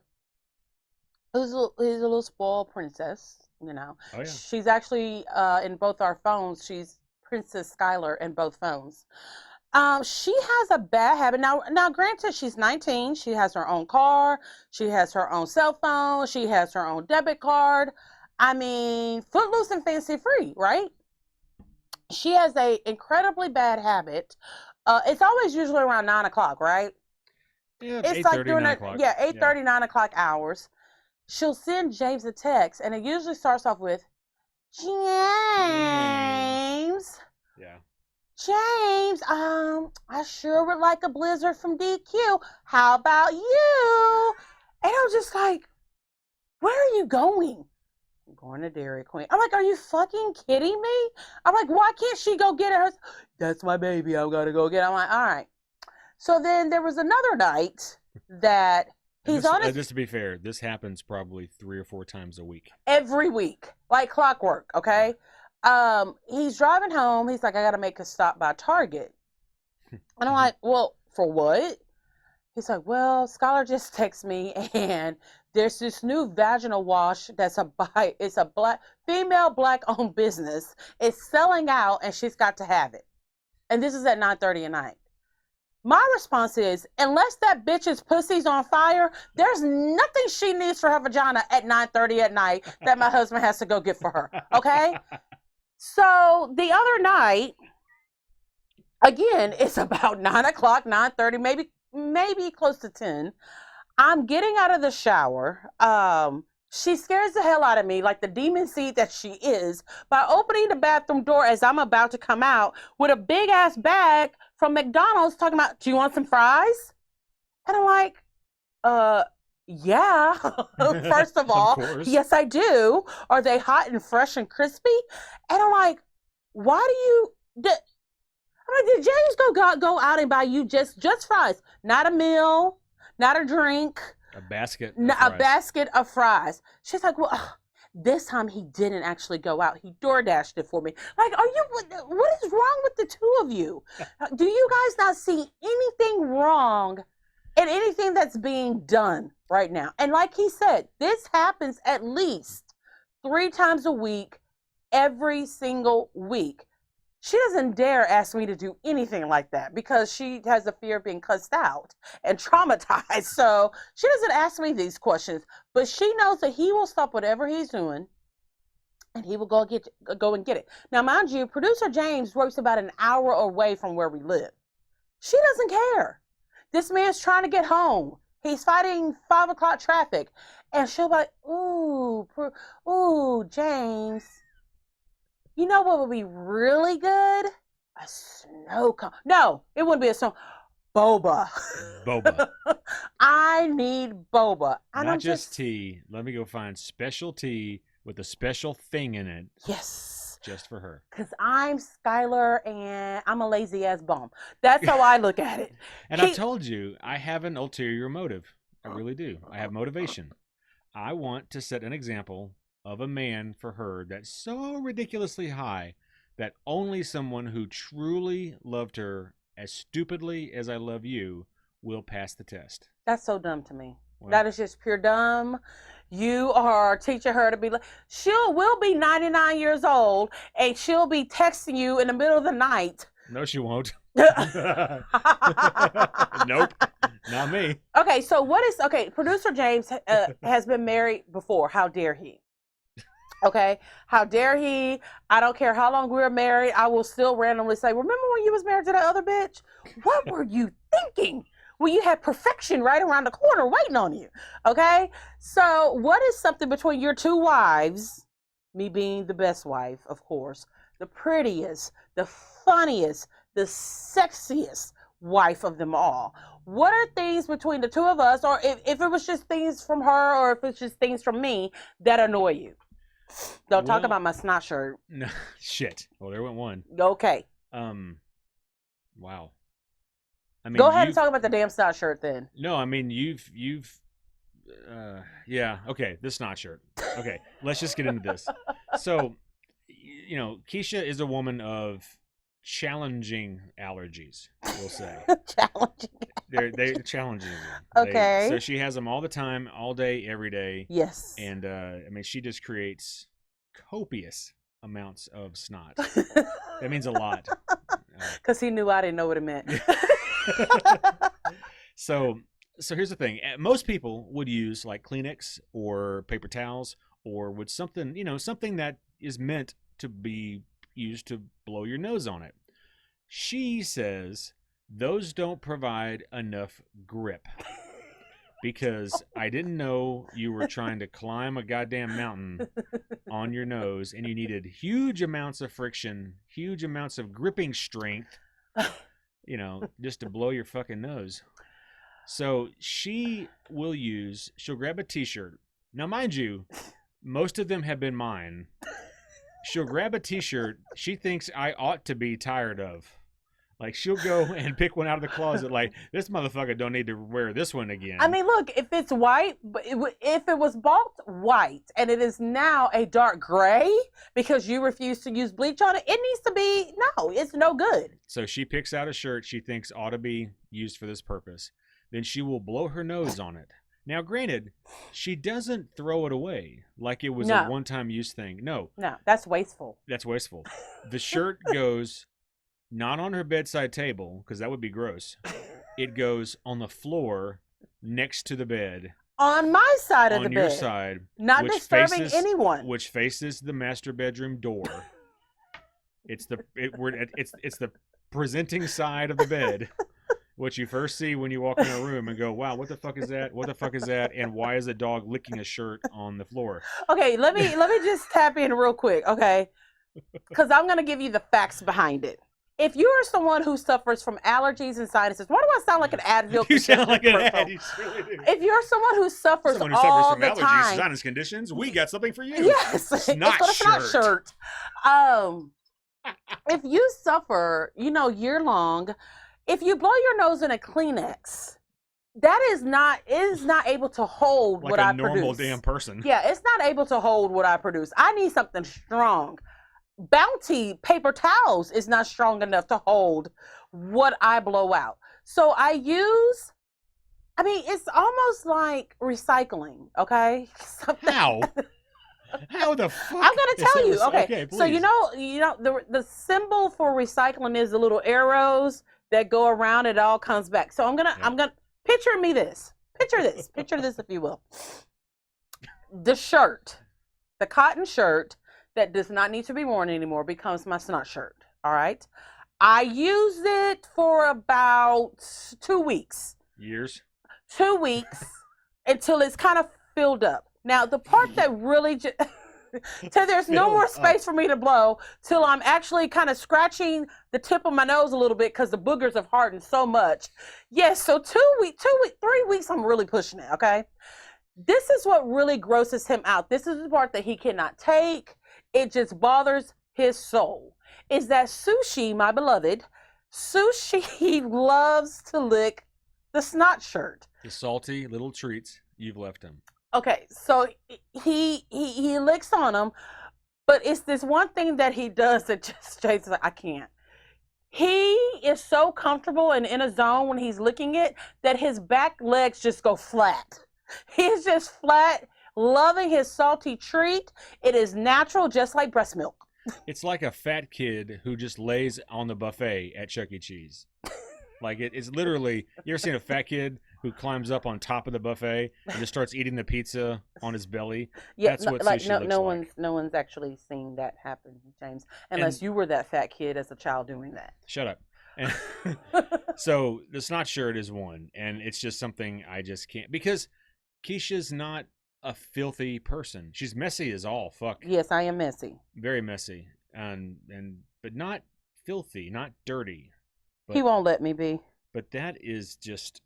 Speaker 1: who's a little spoiled princess. You know,
Speaker 2: Oh yeah.
Speaker 1: she's actually in both our phones. She's Princess Skylar in both phones. She has a bad habit. Now, granted, she's 19. She has her own car. She has her own cell phone. She has her own debit card. I mean, footloose and fancy free, right? She has a incredibly bad habit. It's always usually around 9 o'clock, right?
Speaker 2: Yeah,
Speaker 1: It's like
Speaker 2: 8:30,
Speaker 1: during
Speaker 2: 9 o'clock.
Speaker 1: 8:30, 9 o'clock hours. She'll send James a text, and it usually starts off with James.
Speaker 2: Yeah.
Speaker 1: James, I sure would like a blizzard from DQ. How about you? And I'm just like, where are you going? I'm going to Dairy Queen. I'm like, are you fucking kidding me? I'm like, why can't she go get it? That's my baby. I'm going to go get it. I'm like, all right. So then there was another night that he's on his...
Speaker 2: Just to be fair, this happens probably 3 or 4 times a week.
Speaker 1: Every week, like clockwork, okay? He's driving home. He's like, I got to make a stop by Target. And I'm like, well, for what? He's like, well, Scholar just texted me, and there's this new vaginal wash that's it's a female black-owned business. It's selling out, and she's got to have it. And this is at 9:30 at night. My response is, unless that bitch's pussy's on fire, there's nothing she needs for her vagina at 9:30 at night that my husband has to go get for her, okay? So the other night, again, it's about 9 o'clock, 9:30, maybe close to 10. I'm getting out of the shower. She scares the hell out of me, like the demon seed that she is, by opening the bathroom door as I'm about to come out with a big ass bag from McDonald's talking about, do you want some fries? And I'm like, yeah. First of all, yes, I do. Are they hot and fresh and crispy? And I'm like, why do you... I'm like, did James go out and buy you just fries? Not a meal, not a drink.
Speaker 2: A basket.
Speaker 1: A basket of fries. She's like, well, this time he didn't actually go out. He DoorDashed it for me. Like, what is wrong with the two of you? Do you guys not see anything wrong in anything that's being done right now? And like he said, this happens at least 3 times a week, every single week. She doesn't dare ask me to do anything like that because she has a fear of being cussed out and traumatized. So she doesn't ask me these questions, but she knows that he will stop whatever he's doing and he will go and get it. Now, mind you, producer James works about an hour away from where we live. She doesn't care. This man's trying to get home. He's fighting 5 o'clock traffic, and she'll be like, ooh, James. You know what would be really good? A snow cone. No, it wouldn't be a snow. Boba.
Speaker 2: Boba.
Speaker 1: I need boba.
Speaker 2: Not just tea. Let me go find special tea with a special thing in it.
Speaker 1: Yes.
Speaker 2: Just for her.
Speaker 1: Because I'm Skylar and I'm a lazy ass bum. That's how I look at it.
Speaker 2: And I've told you, I have an ulterior motive. I really do. I have motivation. I want to set an example of a man for her that's so ridiculously high that only someone who truly loved her as stupidly as I love you will pass the test.
Speaker 1: That's so dumb to me.
Speaker 2: Well,
Speaker 1: that is just pure dumb. You are teaching her to be like, will be 99 years old and she'll be texting you in the middle of the night.
Speaker 2: No, she won't. Nope, not me.
Speaker 1: Okay, so producer James has been married before. How dare he? Okay, how dare he? I don't care how long we were married. I will still randomly say, remember when you was married to that other bitch? What were you thinking? Well, you had perfection right around the corner waiting on you. Okay, so what is something between your 2 wives, me being the best wife, of course, the prettiest, the funniest, the sexiest wife of them all? What are things between the 2 of us, or if it was just things from her, or if it's just things from me that annoy you? Don't talk about my snot shirt.
Speaker 2: No, shit. Well, there went one.
Speaker 1: Okay.
Speaker 2: Wow. I mean,
Speaker 1: go ahead and talk about the damn snot shirt then.
Speaker 2: No, I mean yeah. Okay, the snot shirt. Okay, let's just get into this. So, Keisha is a woman of challenging allergies, we'll say.
Speaker 1: Challenging.
Speaker 2: They're challenging.
Speaker 1: Okay.
Speaker 2: So she has them all the time, all day, every day.
Speaker 1: Yes.
Speaker 2: And, she just creates copious amounts of snot. That means a lot.
Speaker 1: Because he knew I didn't know what it meant.
Speaker 2: So here's the thing. Most people would use like Kleenex or paper towels or would something that is meant to be used to blow your nose on it. She says those don't provide enough grip because I didn't know you were trying to climb a goddamn mountain on your nose and you needed huge amounts of friction, huge amounts of gripping strength, just to blow your fucking nose. So she'll grab a t-shirt. Now, mind you, most of them have been mine. She'll grab a t-shirt she thinks I ought to be tired of. Like, she'll go and pick one out of the closet like, this motherfucker don't need to wear this one again.
Speaker 1: I mean, look, if it's white, if it was bought white and it is now a dark gray because you refuse to use bleach on it, it needs to be, no, it's no good.
Speaker 2: So she picks out a shirt she thinks ought to be used for this purpose. Then she will blow her nose on it. Now, granted, she doesn't throw it away like it was a one-time use thing. No,
Speaker 1: that's wasteful.
Speaker 2: That's wasteful. The shirt goes not on her bedside table, because that would be gross. It goes on the floor next to the bed.
Speaker 1: On my side of the bed.
Speaker 2: On your side.
Speaker 1: Not disturbing anyone.
Speaker 2: Which faces the master bedroom door. It's the presenting side of the bed. What you first see when you walk in a room and go, wow, what the fuck is that? What the fuck is that? And why is a dog licking a shirt on the floor?
Speaker 1: Okay, let me just tap in real quick, okay? Because I'm going to give you the facts behind it. If you are someone who suffers from allergies and sinuses, why do I sound like an Advil?
Speaker 2: You sound like an ad. You really do.
Speaker 1: If you're someone who suffers
Speaker 2: from
Speaker 1: all the
Speaker 2: allergies,
Speaker 1: time,
Speaker 2: sinus conditions, we got something for you.
Speaker 1: Yes,
Speaker 2: Snot
Speaker 1: shirt. If you suffer, year long, if you blow your nose in a Kleenex, that is not able to hold
Speaker 2: like
Speaker 1: what I produce.
Speaker 2: Like a normal damn person.
Speaker 1: Yeah, it's not able to hold what I produce. I need something strong. Bounty paper towels is not strong enough to hold what I blow out. So it's almost like recycling, okay?
Speaker 2: How? How the fuck?
Speaker 1: I'm going to tell you. Okay,
Speaker 2: please.
Speaker 1: So the symbol for recycling is the little arrows that go around, it all comes back. So I'm gonna picture this if you will. The shirt, the cotton shirt that does not need to be worn anymore becomes my snot shirt. All right. I use it for about 2 weeks.
Speaker 2: Years?
Speaker 1: 2 weeks until it's kind of filled up. Now the part that really till there's no more space for me to blow, till I'm actually kind of scratching the tip of my nose a little bit because the boogers have hardened so much. Yes, so 3 weeks, I'm really pushing it, okay? This is what really grosses him out. This is the part that he cannot take. It just bothers his soul. Is that Sushi, my beloved, Sushi loves to lick the snot shirt.
Speaker 2: The salty little treats you've left him.
Speaker 1: Okay, so he licks on them, but it's this one thing that he does that just Jason's like, I can't. He is so comfortable and in a zone when he's licking it that his back legs just go flat. He's just flat, loving his salty treat. It is natural, just like breast milk.
Speaker 2: It's like a fat kid who just lays on the buffet at Chuck E. Cheese. Like it's literally, you ever seen a fat kid who climbs up on top of the buffet and just starts eating the pizza on his belly?
Speaker 1: Yeah,
Speaker 2: that's what sushi looks like.
Speaker 1: No one's actually seen that happen, James, unless you were that fat kid as a child doing that.
Speaker 2: Shut up. And so the snot shirt is one, and it's just something I just can't, because Keisha's not a filthy person. She's messy as all fuck.
Speaker 1: Yes, I am messy.
Speaker 2: Very messy, but not filthy, not dirty. But,
Speaker 1: he won't let me be.
Speaker 2: But that is just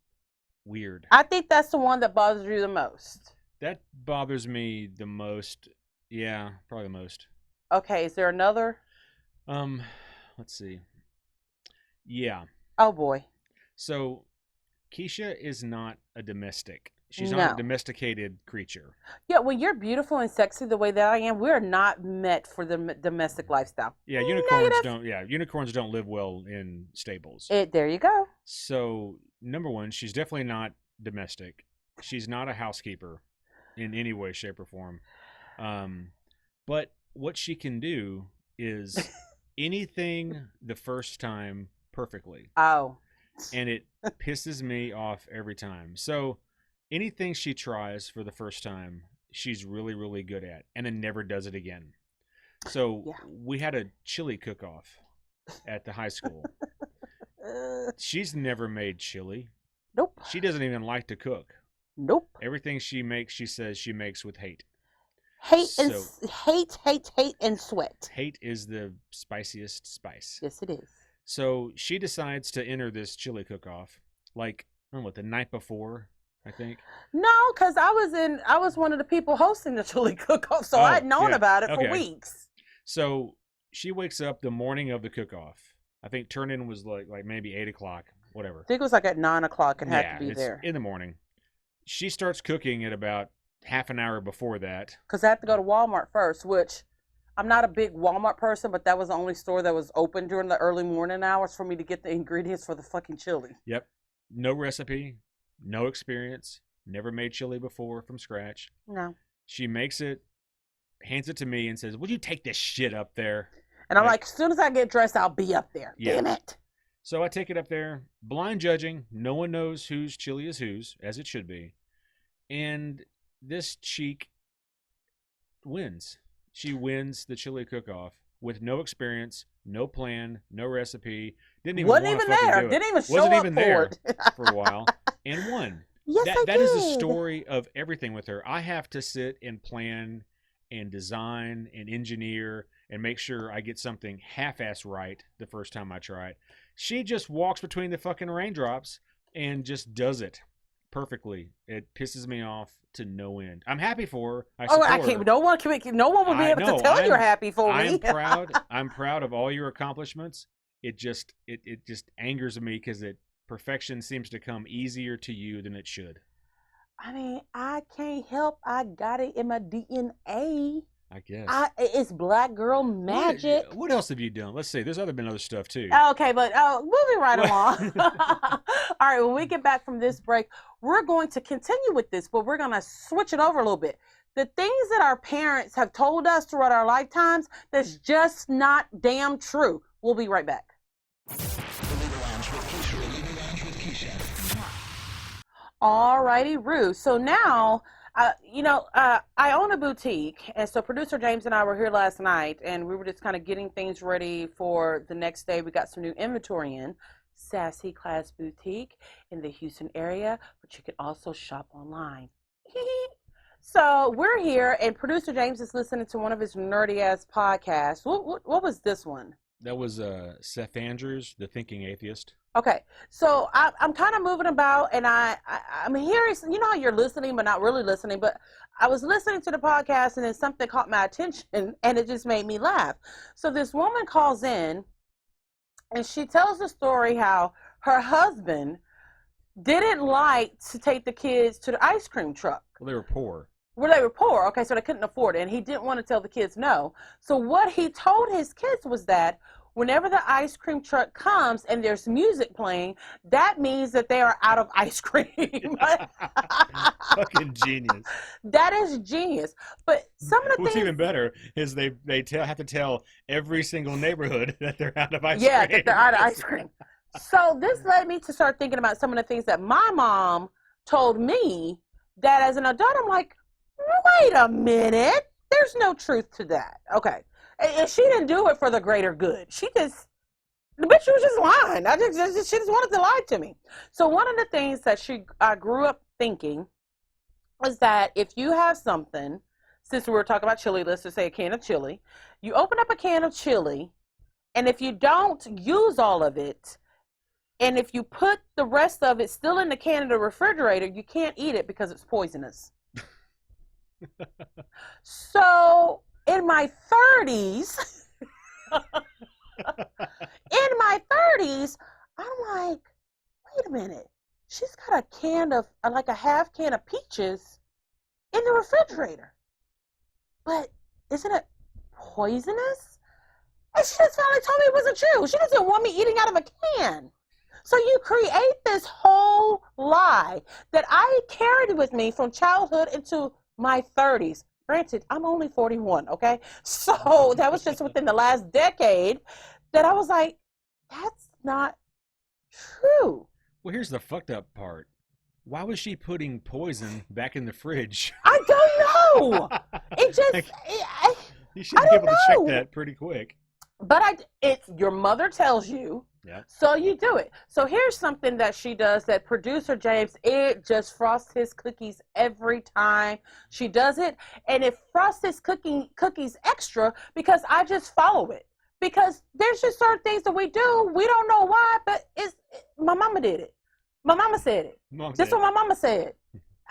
Speaker 2: weird.
Speaker 1: I think that's the one that bothers you the most.
Speaker 2: That bothers me the most. Yeah, probably the most.
Speaker 1: Okay, is there another?
Speaker 2: Let's see. Yeah.
Speaker 1: Oh boy.
Speaker 2: So, Keisha is not a domestic. She's not
Speaker 1: No.
Speaker 2: a domesticated creature.
Speaker 1: Yeah, when you're beautiful and sexy the way that I am, we're not meant for the domestic lifestyle.
Speaker 2: Yeah, unicorns
Speaker 1: Negative.
Speaker 2: don't. Yeah, unicorns don't live well in stables.
Speaker 1: There you go.
Speaker 2: So number one, she's definitely not domestic. She's not a housekeeper in any way, shape, or form. But what she can do is anything the first time perfectly.
Speaker 1: Oh.
Speaker 2: And it pisses me off every time. So anything she tries for the first time, she's really, really good at, and then never does it again. So
Speaker 1: Yeah.
Speaker 2: we had a chili cook-off at the high school. She's never made chili.
Speaker 1: Nope.
Speaker 2: She doesn't even like to cook.
Speaker 1: Nope.
Speaker 2: Everything she makes, she says she makes with hate.
Speaker 1: Hate and sweat.
Speaker 2: Hate is the spiciest spice.
Speaker 1: Yes, it is.
Speaker 2: So she decides to enter this chili cook-off, like, I don't know, the night before, I think.
Speaker 1: No, because I was one of the people hosting the chili cook-off, so I'd known about it for weeks.
Speaker 2: So she wakes up the morning of the cook-off. I think turn-in was like maybe 8 o'clock, whatever.
Speaker 1: I think it was like at 9 o'clock and had to be there.
Speaker 2: In the morning. She starts cooking at about half an hour before that.
Speaker 1: Because I had to go to Walmart first, which I'm not a big Walmart person, but that was the only store that was open during the early morning hours for me to get the ingredients for the fucking chili.
Speaker 2: Yep. No recipe, no experience, never made chili before from scratch.
Speaker 1: No.
Speaker 2: She makes it, hands it to me, and says, "Would you take this shit up there?"
Speaker 1: And I'm like, as soon as I get dressed, I'll be up there.
Speaker 2: Yeah.
Speaker 1: Damn it.
Speaker 2: So I take it up there, blind judging. No one knows whose chili is whose, as it should be. And this cheek wins. She wins the chili cook-off with no experience, no plan, no recipe.
Speaker 1: Wasn't even there. Didn't even show up for it.
Speaker 2: For a while, and won.
Speaker 1: Yes,
Speaker 2: That is the story of everything with her. I have to sit and plan and design and engineer and make sure I get something half-ass right the first time I try it. She just walks between the fucking raindrops and just does it perfectly. It pisses me off to no end. I'm happy for her. I can't.
Speaker 1: No one will be able to tell you're happy for me.
Speaker 2: I'm proud. I'm proud of all your accomplishments. It just angers me because perfection seems to come easier to you than it should.
Speaker 1: I mean, I can't help. I got it in my DNA.
Speaker 2: I guess.
Speaker 1: It's black girl magic.
Speaker 2: What else have you done? Let's see. There's been other stuff too.
Speaker 1: Okay, but moving right along. All right, when we get back from this break, we're going to continue with this, but we're going to switch it over a little bit. The things that our parents have told us throughout our lifetimes that's just not damn true. We'll be right back. All righty, Rue. So now, I own a boutique, and so producer James and I were here last night, and we were just kind of getting things ready for the next day. We got some new inventory in. Sassy Class Boutique in the Houston area, but you can also shop online. So we're here, and producer James is listening to one of his nerdy ass podcasts. What was this one?
Speaker 2: That was Seth Andrews, the Thinking Atheist.
Speaker 1: Okay, so I'm kind of moving about, and I'm hearing, how you're listening but not really listening, but I was listening to the podcast, and then something caught my attention, and it just made me laugh. So this woman calls in, and she tells the story how her husband didn't like to take the kids to the ice cream truck.
Speaker 2: Well, they were poor.
Speaker 1: Well, they were poor, okay, so they couldn't afford it, and he didn't want to tell the kids no. So what he told his kids was that whenever the ice cream truck comes and there's music playing, that means that they are out of ice cream.
Speaker 2: Fucking genius.
Speaker 1: That is genius. But some of the
Speaker 2: What's
Speaker 1: things...
Speaker 2: even better is they have to tell every single neighborhood that they're out of ice cream.
Speaker 1: Yeah, that they're out of ice cream. So this led me to start thinking about some of the things that my mom told me that as an adult, I'm like, wait a minute. There's no truth to that. Okay. And she didn't do it for the greater good. The bitch was just lying. She just wanted to lie to me. So one of the things that I grew up thinking was that if you have something, since we were talking about chili, let's just say a can of chili, you open up a can of chili, and if you don't use all of it, and if you put the rest of it still in the can in the refrigerator, you can't eat it because it's poisonous. So in my 30s, I'm like, wait a minute. She's got got a can of, like a half can of peaches in the refrigerator. But isn't it poisonous? And she just finally told me it wasn't true. She doesn't want me eating out of a can. So you create this whole lie that I carried with me from childhood into my 30s. Granted, I'm only 41, okay? So that was just within the last decade that I was like, that's not true.
Speaker 2: Well, here's the fucked up part. Why was she putting poison back in the fridge?
Speaker 1: I don't know. It just,
Speaker 2: Like,
Speaker 1: I
Speaker 2: you should be
Speaker 1: don't
Speaker 2: able to check
Speaker 1: know.
Speaker 2: that pretty quick.
Speaker 1: But it's your mother tells you,
Speaker 2: Yeah.
Speaker 1: so you do it. So here's something that she does that producer James, it just frosts his cookies every time she does it. And it frosts his cookies extra because I just follow it. Because there's just certain things that we do, we don't know why, but my mama did it. My mama said it. This is what my mama said.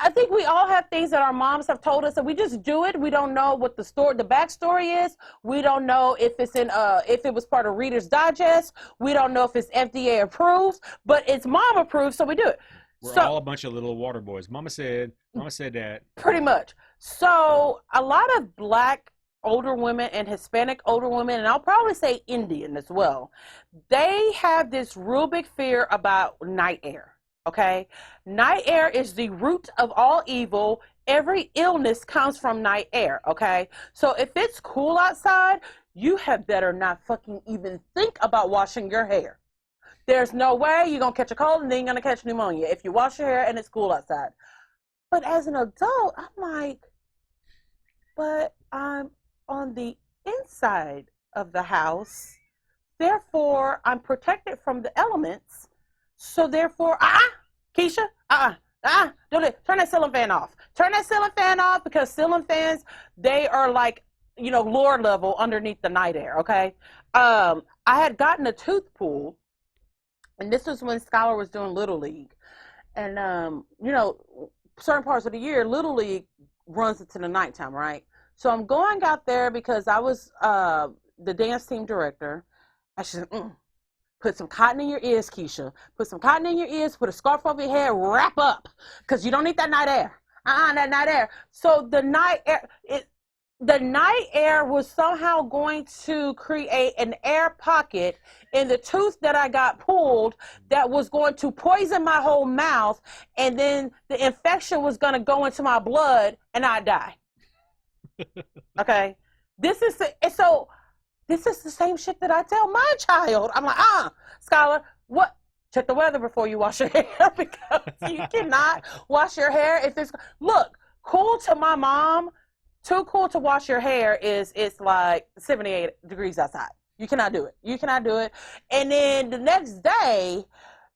Speaker 1: I think we all have things that our moms have told us, and we just do it. We don't know what the backstory is. We don't know if it's if it was part of Reader's Digest. We don't know if it's FDA approved, but it's mom approved, so we do it.
Speaker 2: We're all a bunch of little water boys. Mama said that.
Speaker 1: Pretty much. So a lot of Black older women and Hispanic older women, and I'll probably say Indian as well, they have this real big fear about night air. Okay, night air is the root of all evil. Every illness comes from night air. Okay, so if it's cool outside, you had better not fucking even think about washing your hair. There's no way you're gonna catch a cold and then you're gonna catch pneumonia if you wash your hair and it's cool outside. But as an adult, I'm like, but I'm on the inside of the house, therefore I'm protected from the elements. So therefore, Keisha, don't it. Turn that ceiling fan off. Turn that ceiling fan off because ceiling fans, they are like, lower level underneath the night air, okay? I had gotten a tooth pulled, and this was when Skylar was doing Little League. And, certain parts of the year, Little League runs into the nighttime, right? So I'm going out there because I was the dance team director. I said, put some cotton in your ears, Keisha. Put some cotton in your ears, put a scarf over your head, wrap up, because you don't need that night air. That night air. So the night air was somehow going to create an air pocket in the tooth that I got pulled that was going to poison my whole mouth, and then the infection was going to go into my blood, and I'd die. Okay? This is the same shit that I tell my child. I'm like, Skylar, what? Check the weather before you wash your hair because you cannot wash your hair if it's, look, cool to my mom, too cool to wash your hair it's like 78 degrees outside. You cannot do it. You cannot do it. And then the next day,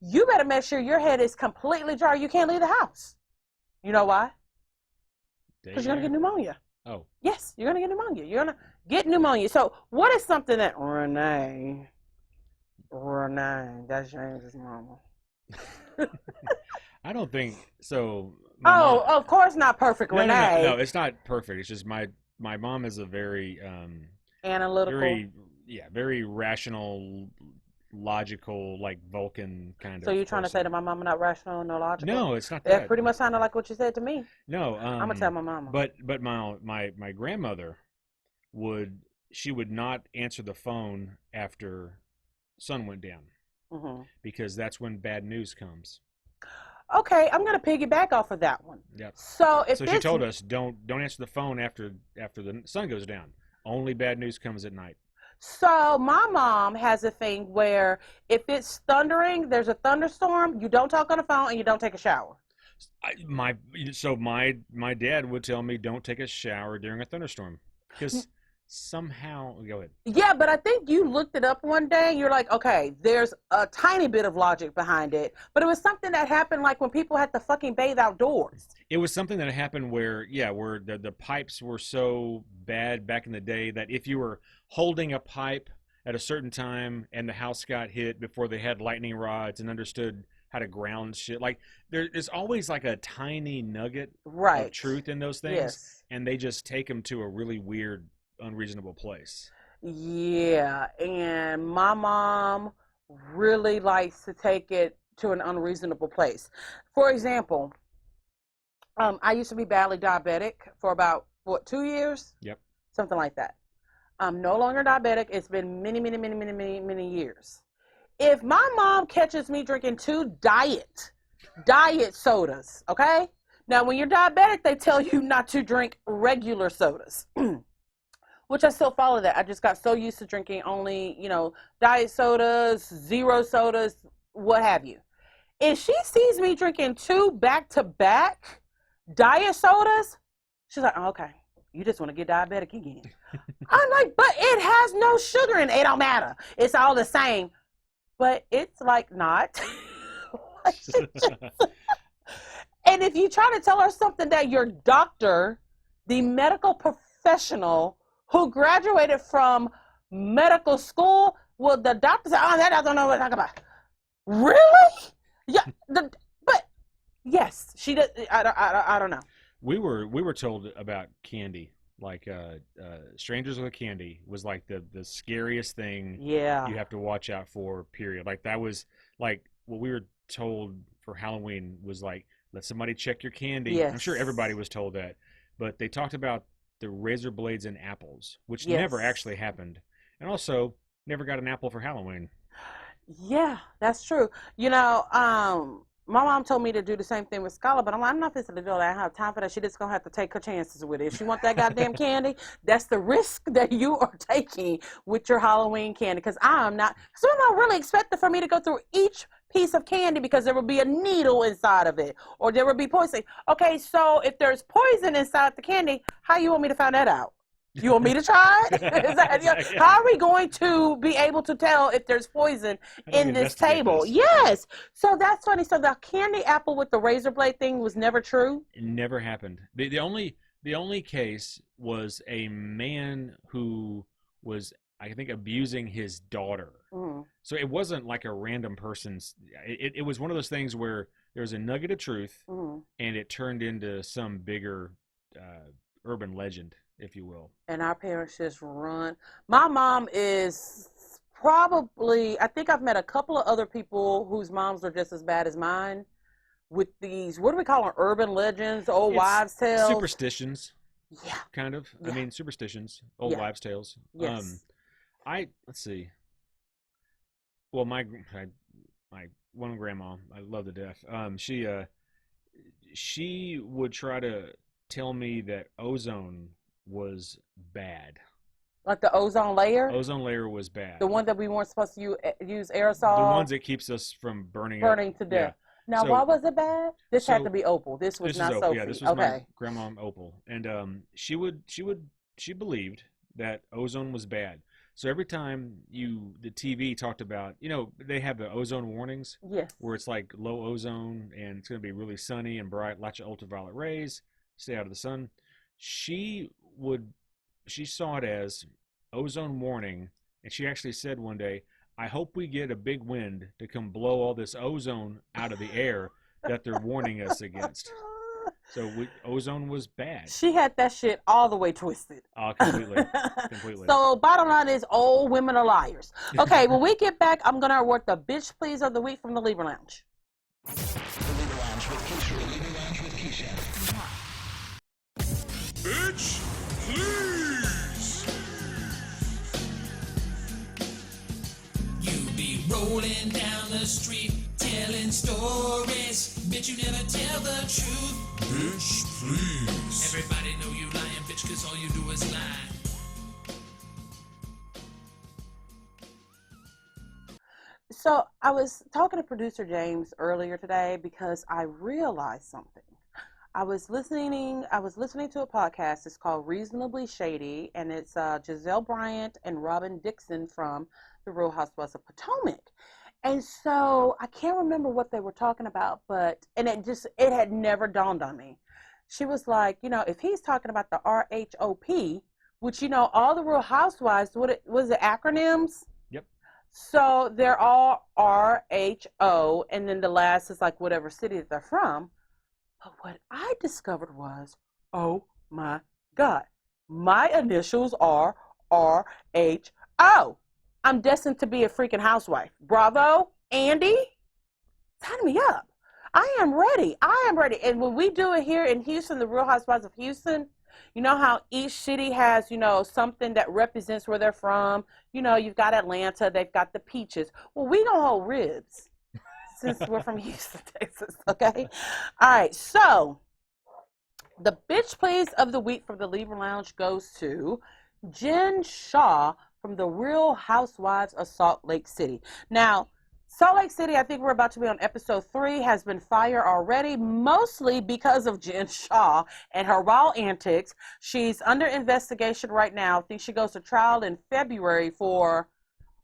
Speaker 1: you better make sure your head is completely dry. You can't leave the house. You know why? Because you're going to get pneumonia.
Speaker 2: Oh. Yes,
Speaker 1: you're going to get pneumonia. You're going to get pneumonia. So what is something that Renee, that's James's mama.
Speaker 2: I don't think so.
Speaker 1: Mom, of course not perfect, Renee.
Speaker 2: No, it's not perfect. It's just my mom is a very
Speaker 1: analytical,
Speaker 2: very rational, logical, like Vulcan kind of.
Speaker 1: So you're trying to say that my mama not rational, no logical?
Speaker 2: No, it's not that.
Speaker 1: That pretty much sounded like what you said to me.
Speaker 2: No,
Speaker 1: I'm gonna tell my mama.
Speaker 2: But my grandmother would not answer the phone after sun went down, because that's when bad news comes. Okay, I'm gonna piggyback off of that one. Yep. So she told us don't answer the phone after the sun goes down. Only bad news comes at night. So my mom has a thing where if it's thundering, there's a thunderstorm, you don't talk on the phone and you don't take a shower. My dad would tell me don't take a shower during a thunderstorm because somehow, go ahead. Yeah, but I think you looked it up one day and you're like, okay, there's a tiny bit of logic behind it, but it was something that happened like when people had to fucking bathe outdoors. It was something that happened where the pipes were so bad back in the day that if you were holding a pipe at a certain time and the house got hit before they had lightning rods and understood how to ground shit, like there's always like a tiny nugget of truth in those things, and they just take them to a really weird, unreasonable place. Yeah, and my mom really likes to take it
Speaker 1: to an unreasonable place. For example, I used to be badly diabetic for about, 2 years?
Speaker 2: Yep.
Speaker 1: Something like that. I'm no longer diabetic. It's been many, many, many, many, many, many years. If my mom catches me drinking 2 diet sodas, okay? Now, when you're diabetic, they tell you not to drink regular sodas, which I still follow that. I just got so used to drinking only, diet sodas, zero sodas, what have you. If she sees me drinking 2 back-to-back diet sodas, she's like, oh, okay, you just want to get diabetic again. I'm like, but it has no sugar in it. It don't matter. It's all the same. But it's like not. And if you try to tell her something that your doctor, the medical professional who graduated from medical school, well, the doctor said, oh, that doesn't know what to talk about. Really? Yeah. But yes, she does. I don't know.
Speaker 2: We were told about candy, like strangers with candy was like the scariest thing.
Speaker 1: Yeah.
Speaker 2: You have to watch out for. Period. Like that was like what we were told for Halloween was like, let somebody check your candy.
Speaker 1: Yes.
Speaker 2: I'm sure everybody was told that, but they talked about the razor blades and apples, which
Speaker 1: Yes.
Speaker 2: never actually happened, and also never got an apple for Halloween.
Speaker 1: Yeah, that's true. My mom told me to do the same thing with Skylar, but I'm not fixing to do that. I don't have time for that. She just gonna have to take her chances with it. If she want that goddamn candy, that's the risk that you are taking with your Halloween candy. Because I'm not. So I'm not really expecting for me to go through each piece of candy because there will be a needle inside of it, or there will be poison. Okay, so if there's poison inside the candy, how you want me to find that out? You want me to try it? How are we going to be able to tell if there's poison in this table? Yes. So that's funny. So the candy apple with the razor blade thing was never true?
Speaker 2: It never happened. The only case was a man who was, I think, abusing his daughter.
Speaker 1: Mm-hmm.
Speaker 2: So it wasn't like a random person's. It was one of those things where there was a nugget of truth,
Speaker 1: Mm-hmm.
Speaker 2: and it turned into some bigger urban legend, if you will.
Speaker 1: And our parents just run. My mom is probably, I think I've met a couple of other people whose moms are just as bad as mine with these, what do we call them, urban legends, old wives' tales?
Speaker 2: Superstitions.
Speaker 1: Yeah.
Speaker 2: Kind of.
Speaker 1: Yeah.
Speaker 2: I mean, superstitions, old wives' tales.
Speaker 1: Yes.
Speaker 2: Let's see. Well, my one grandma, I love to death. She would try to tell me that ozone was bad.
Speaker 1: Like the ozone layer?
Speaker 2: Ozone layer was bad.
Speaker 1: The one that we weren't supposed to use aerosol?
Speaker 2: The ones that keeps us from burning
Speaker 1: to death.
Speaker 2: Yeah.
Speaker 1: Now,
Speaker 2: So-
Speaker 1: why was it bad? This had
Speaker 2: so-
Speaker 1: to be Opal. This was
Speaker 2: This
Speaker 1: not
Speaker 2: is
Speaker 1: Sophie.
Speaker 2: Yeah, this was
Speaker 1: okay.
Speaker 2: my grandma Opal, and she believed that ozone was bad. So every time the TV talked about, they have the ozone warnings
Speaker 1: Yes.
Speaker 2: where it's like low ozone and it's going to be really sunny and bright, lots of ultraviolet rays, stay out of the sun. She saw it as ozone warning, and she actually said one day, I hope we get a big wind to come blow all this ozone out of the air that they're warning us against. So ozone was bad.
Speaker 1: She had that shit all the way twisted.
Speaker 2: Completely.
Speaker 1: So bottom line is old women are liars. Okay, when we get back, I'm going to award the bitch please of the week from the Libra Lounge.
Speaker 3: The Libra Lounge with Keisha. The Libra Lounge with Keisha. Bitch, please. You be rolling down the street, telling stories. Bitch, you never tell the truth. Bitch, please. Everybody know you lying, bitch, cause all you do is lie.
Speaker 1: So I was talking to producer James earlier today because I realized something. I was listening to a podcast. It's called Reasonably Shady, and it's Giselle Bryant and Robin Dixon from The Real Housewives of Potomac. And so I can't remember what they were talking about, it had never dawned on me. She was like, if he's talking about the RHOP, which, all the Real Housewives, was it acronyms?
Speaker 2: Yep.
Speaker 1: So they're all RHO, and then the last is like whatever city that they're from. But what I discovered was, oh my God, my initials are RHO. I'm destined to be a freaking housewife. Bravo, Andy. sign me up. I am ready. I am ready. And when we do it here in Houston, the Real Housewives of Houston, you know how each city has, something that represents where they're from. You've got Atlanta, they've got the peaches. Well, we don't hold ribs since we're from Houston, Texas, okay? All right, so the bitch please of the week from the Libra Lounge goes to Jen Shaw from the Real Housewives of Salt Lake City. Now, Salt Lake City, I think we're about to be on episode 3, has been fire already, mostly because of Jen Shaw and her raw antics. She's under investigation right now. I think she goes to trial in February for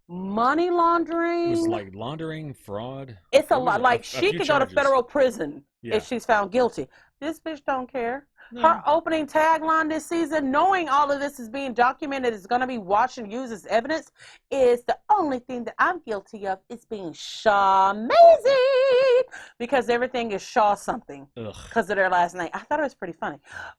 Speaker 1: money laundering.
Speaker 2: It was like laundering, fraud.
Speaker 1: It's a lot. Like, she could go to federal prison if she's found guilty. This bitch don't care. No. Her opening tagline this season, knowing all of this is being documented, is going to be watched and used as evidence, is the only thing that I'm guilty of is being Shaw amazing, because everything is Shaw something because of their last name. I thought it was pretty funny.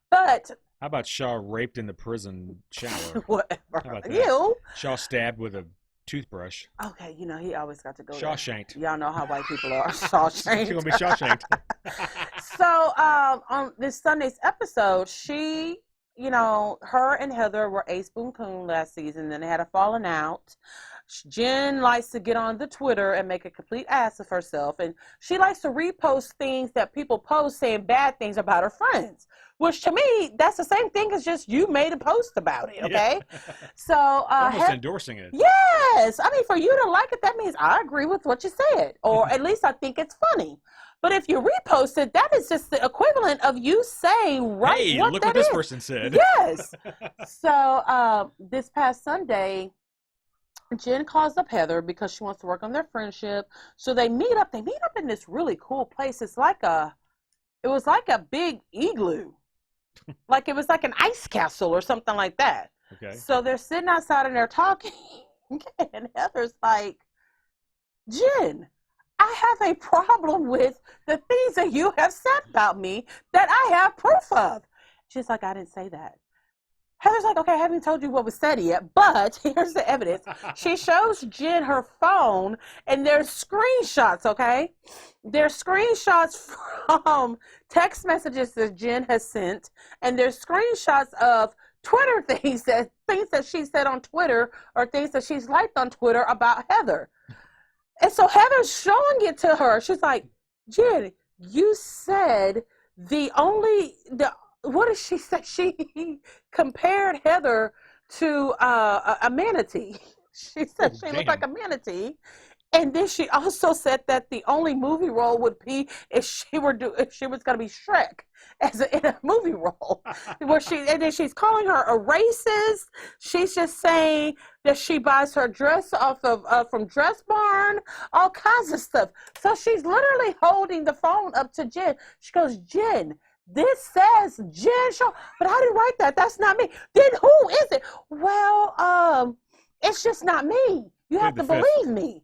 Speaker 1: But
Speaker 2: how about Shaw raped in the prison shower?
Speaker 1: Whatever.
Speaker 2: How about that?
Speaker 1: You.
Speaker 2: Shaw stabbed with a toothbrush.
Speaker 1: Okay, he always got to go
Speaker 2: Shawshanked.
Speaker 1: Y'all know how white people are. Shawshanked.
Speaker 2: She's going to be Shawshanked.
Speaker 1: So, on this Sunday's episode, she, her and Heather were ace boon coon last season. Then they had a falling out. Jen likes to get on the Twitter and make a complete ass of herself. And she likes to repost things that people post saying bad things about her friends. Which, to me, that's the same thing as just you made a post about it, okay? Yeah. So,
Speaker 2: almost endorsing it.
Speaker 1: Yes. I mean, for you to like it, that means I agree with what you said. Or at least I think it's funny. But if you repost it, that is just the equivalent of you saying what
Speaker 2: look what this person said.
Speaker 1: Yes. So, this past Sunday, Jen calls up Heather because she wants to work on their friendship. So they meet up. They meet up in this really cool place. It was like a big igloo. Like it was like an ice castle or something like that.
Speaker 2: Okay.
Speaker 1: So they're sitting outside and they're talking. And Heather's like, Jen, I have a problem with the things that you have said about me that I have proof of. She's like, I didn't say that. Heather's like, okay, I haven't told you what was said yet, but here's the evidence. She shows Jen her phone, and there's screenshots, okay? There's screenshots from text messages that Jen has sent, and there's screenshots of Twitter things that she said on Twitter or things that she's liked on Twitter about Heather. And so Heather's showing it to her. She's like, Jen, you said what did she say? She compared Heather to a manatee. She said she looked like a manatee. And then she also said that the only movie role would be if she was going to be Shrek in a movie role. And then she's calling her a racist. She's just saying that she buys her dress off of from Dress Barn, all kinds of stuff. So she's literally holding the phone up to Jen. She goes, Jen, this says Jen Shaw, but I didn't write that. That's not me. Then who is it? Well, it's just not me. You have to believe me.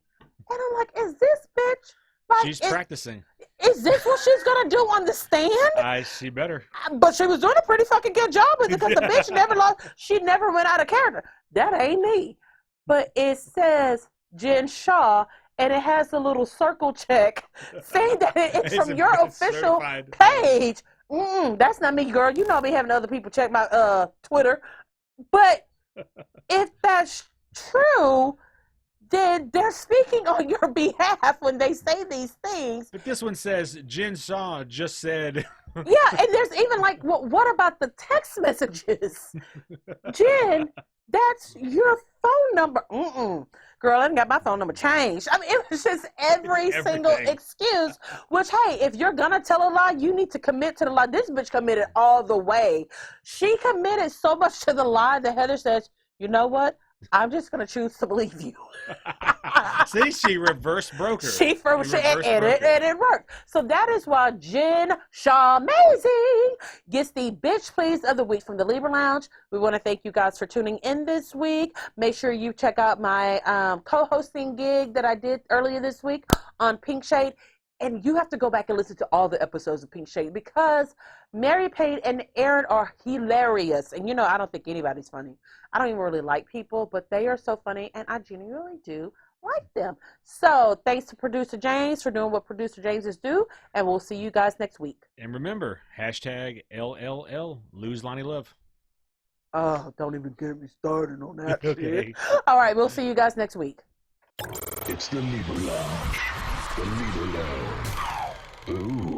Speaker 1: And I'm like, is this bitch? Like,
Speaker 2: she's practicing.
Speaker 1: Is this what she's going to do on the stand?
Speaker 2: She better.
Speaker 1: But she was doing a pretty fucking good job with it because the bitch never lost. She never went out of character. That ain't me. But it says Jen Shaw, and it has a little circle check saying that it's from your official page. That's not me, girl. You know I be having other people check my Twitter. But if that's true, then they're speaking on your behalf when they say these things.
Speaker 2: But this one says, Jen Shaw just said.
Speaker 1: Yeah, and there's even like, what about the text messages? Jen, that's your phone number. Girl, I haven't got my phone number changed. I mean, it was just every single excuse, which, hey, if you're going to tell a lie, you need to commit to the lie. This bitch committed all the way. She committed so much to the lie that Heather says, you know what? I'm just going to choose to believe you.
Speaker 2: See, she reverse broke her.
Speaker 1: And it worked. So that is why Jen Shaw Amazing gets the bitch please of the week from the Libra Lounge. We want to thank you guys for tuning in this week. Make sure you check out my co-hosting gig that I did earlier this week on Pink Shade. And you have to go back and listen to all the episodes of Pink Shade because Mary Payne and Aaron are hilarious. And I don't think anybody's funny. I don't even really like people, but they are so funny. And I genuinely do like them. So thanks to producer James for doing what producer James do, and we'll see you guys next week.
Speaker 2: And remember, hashtag LLL, lose Lonnie Love.
Speaker 1: Oh, don't even get me started on that
Speaker 2: Okay.
Speaker 1: shit. All right, we'll see you guys next week.
Speaker 4: It's the Libra Lounge. The Libra Lounge. Ooh.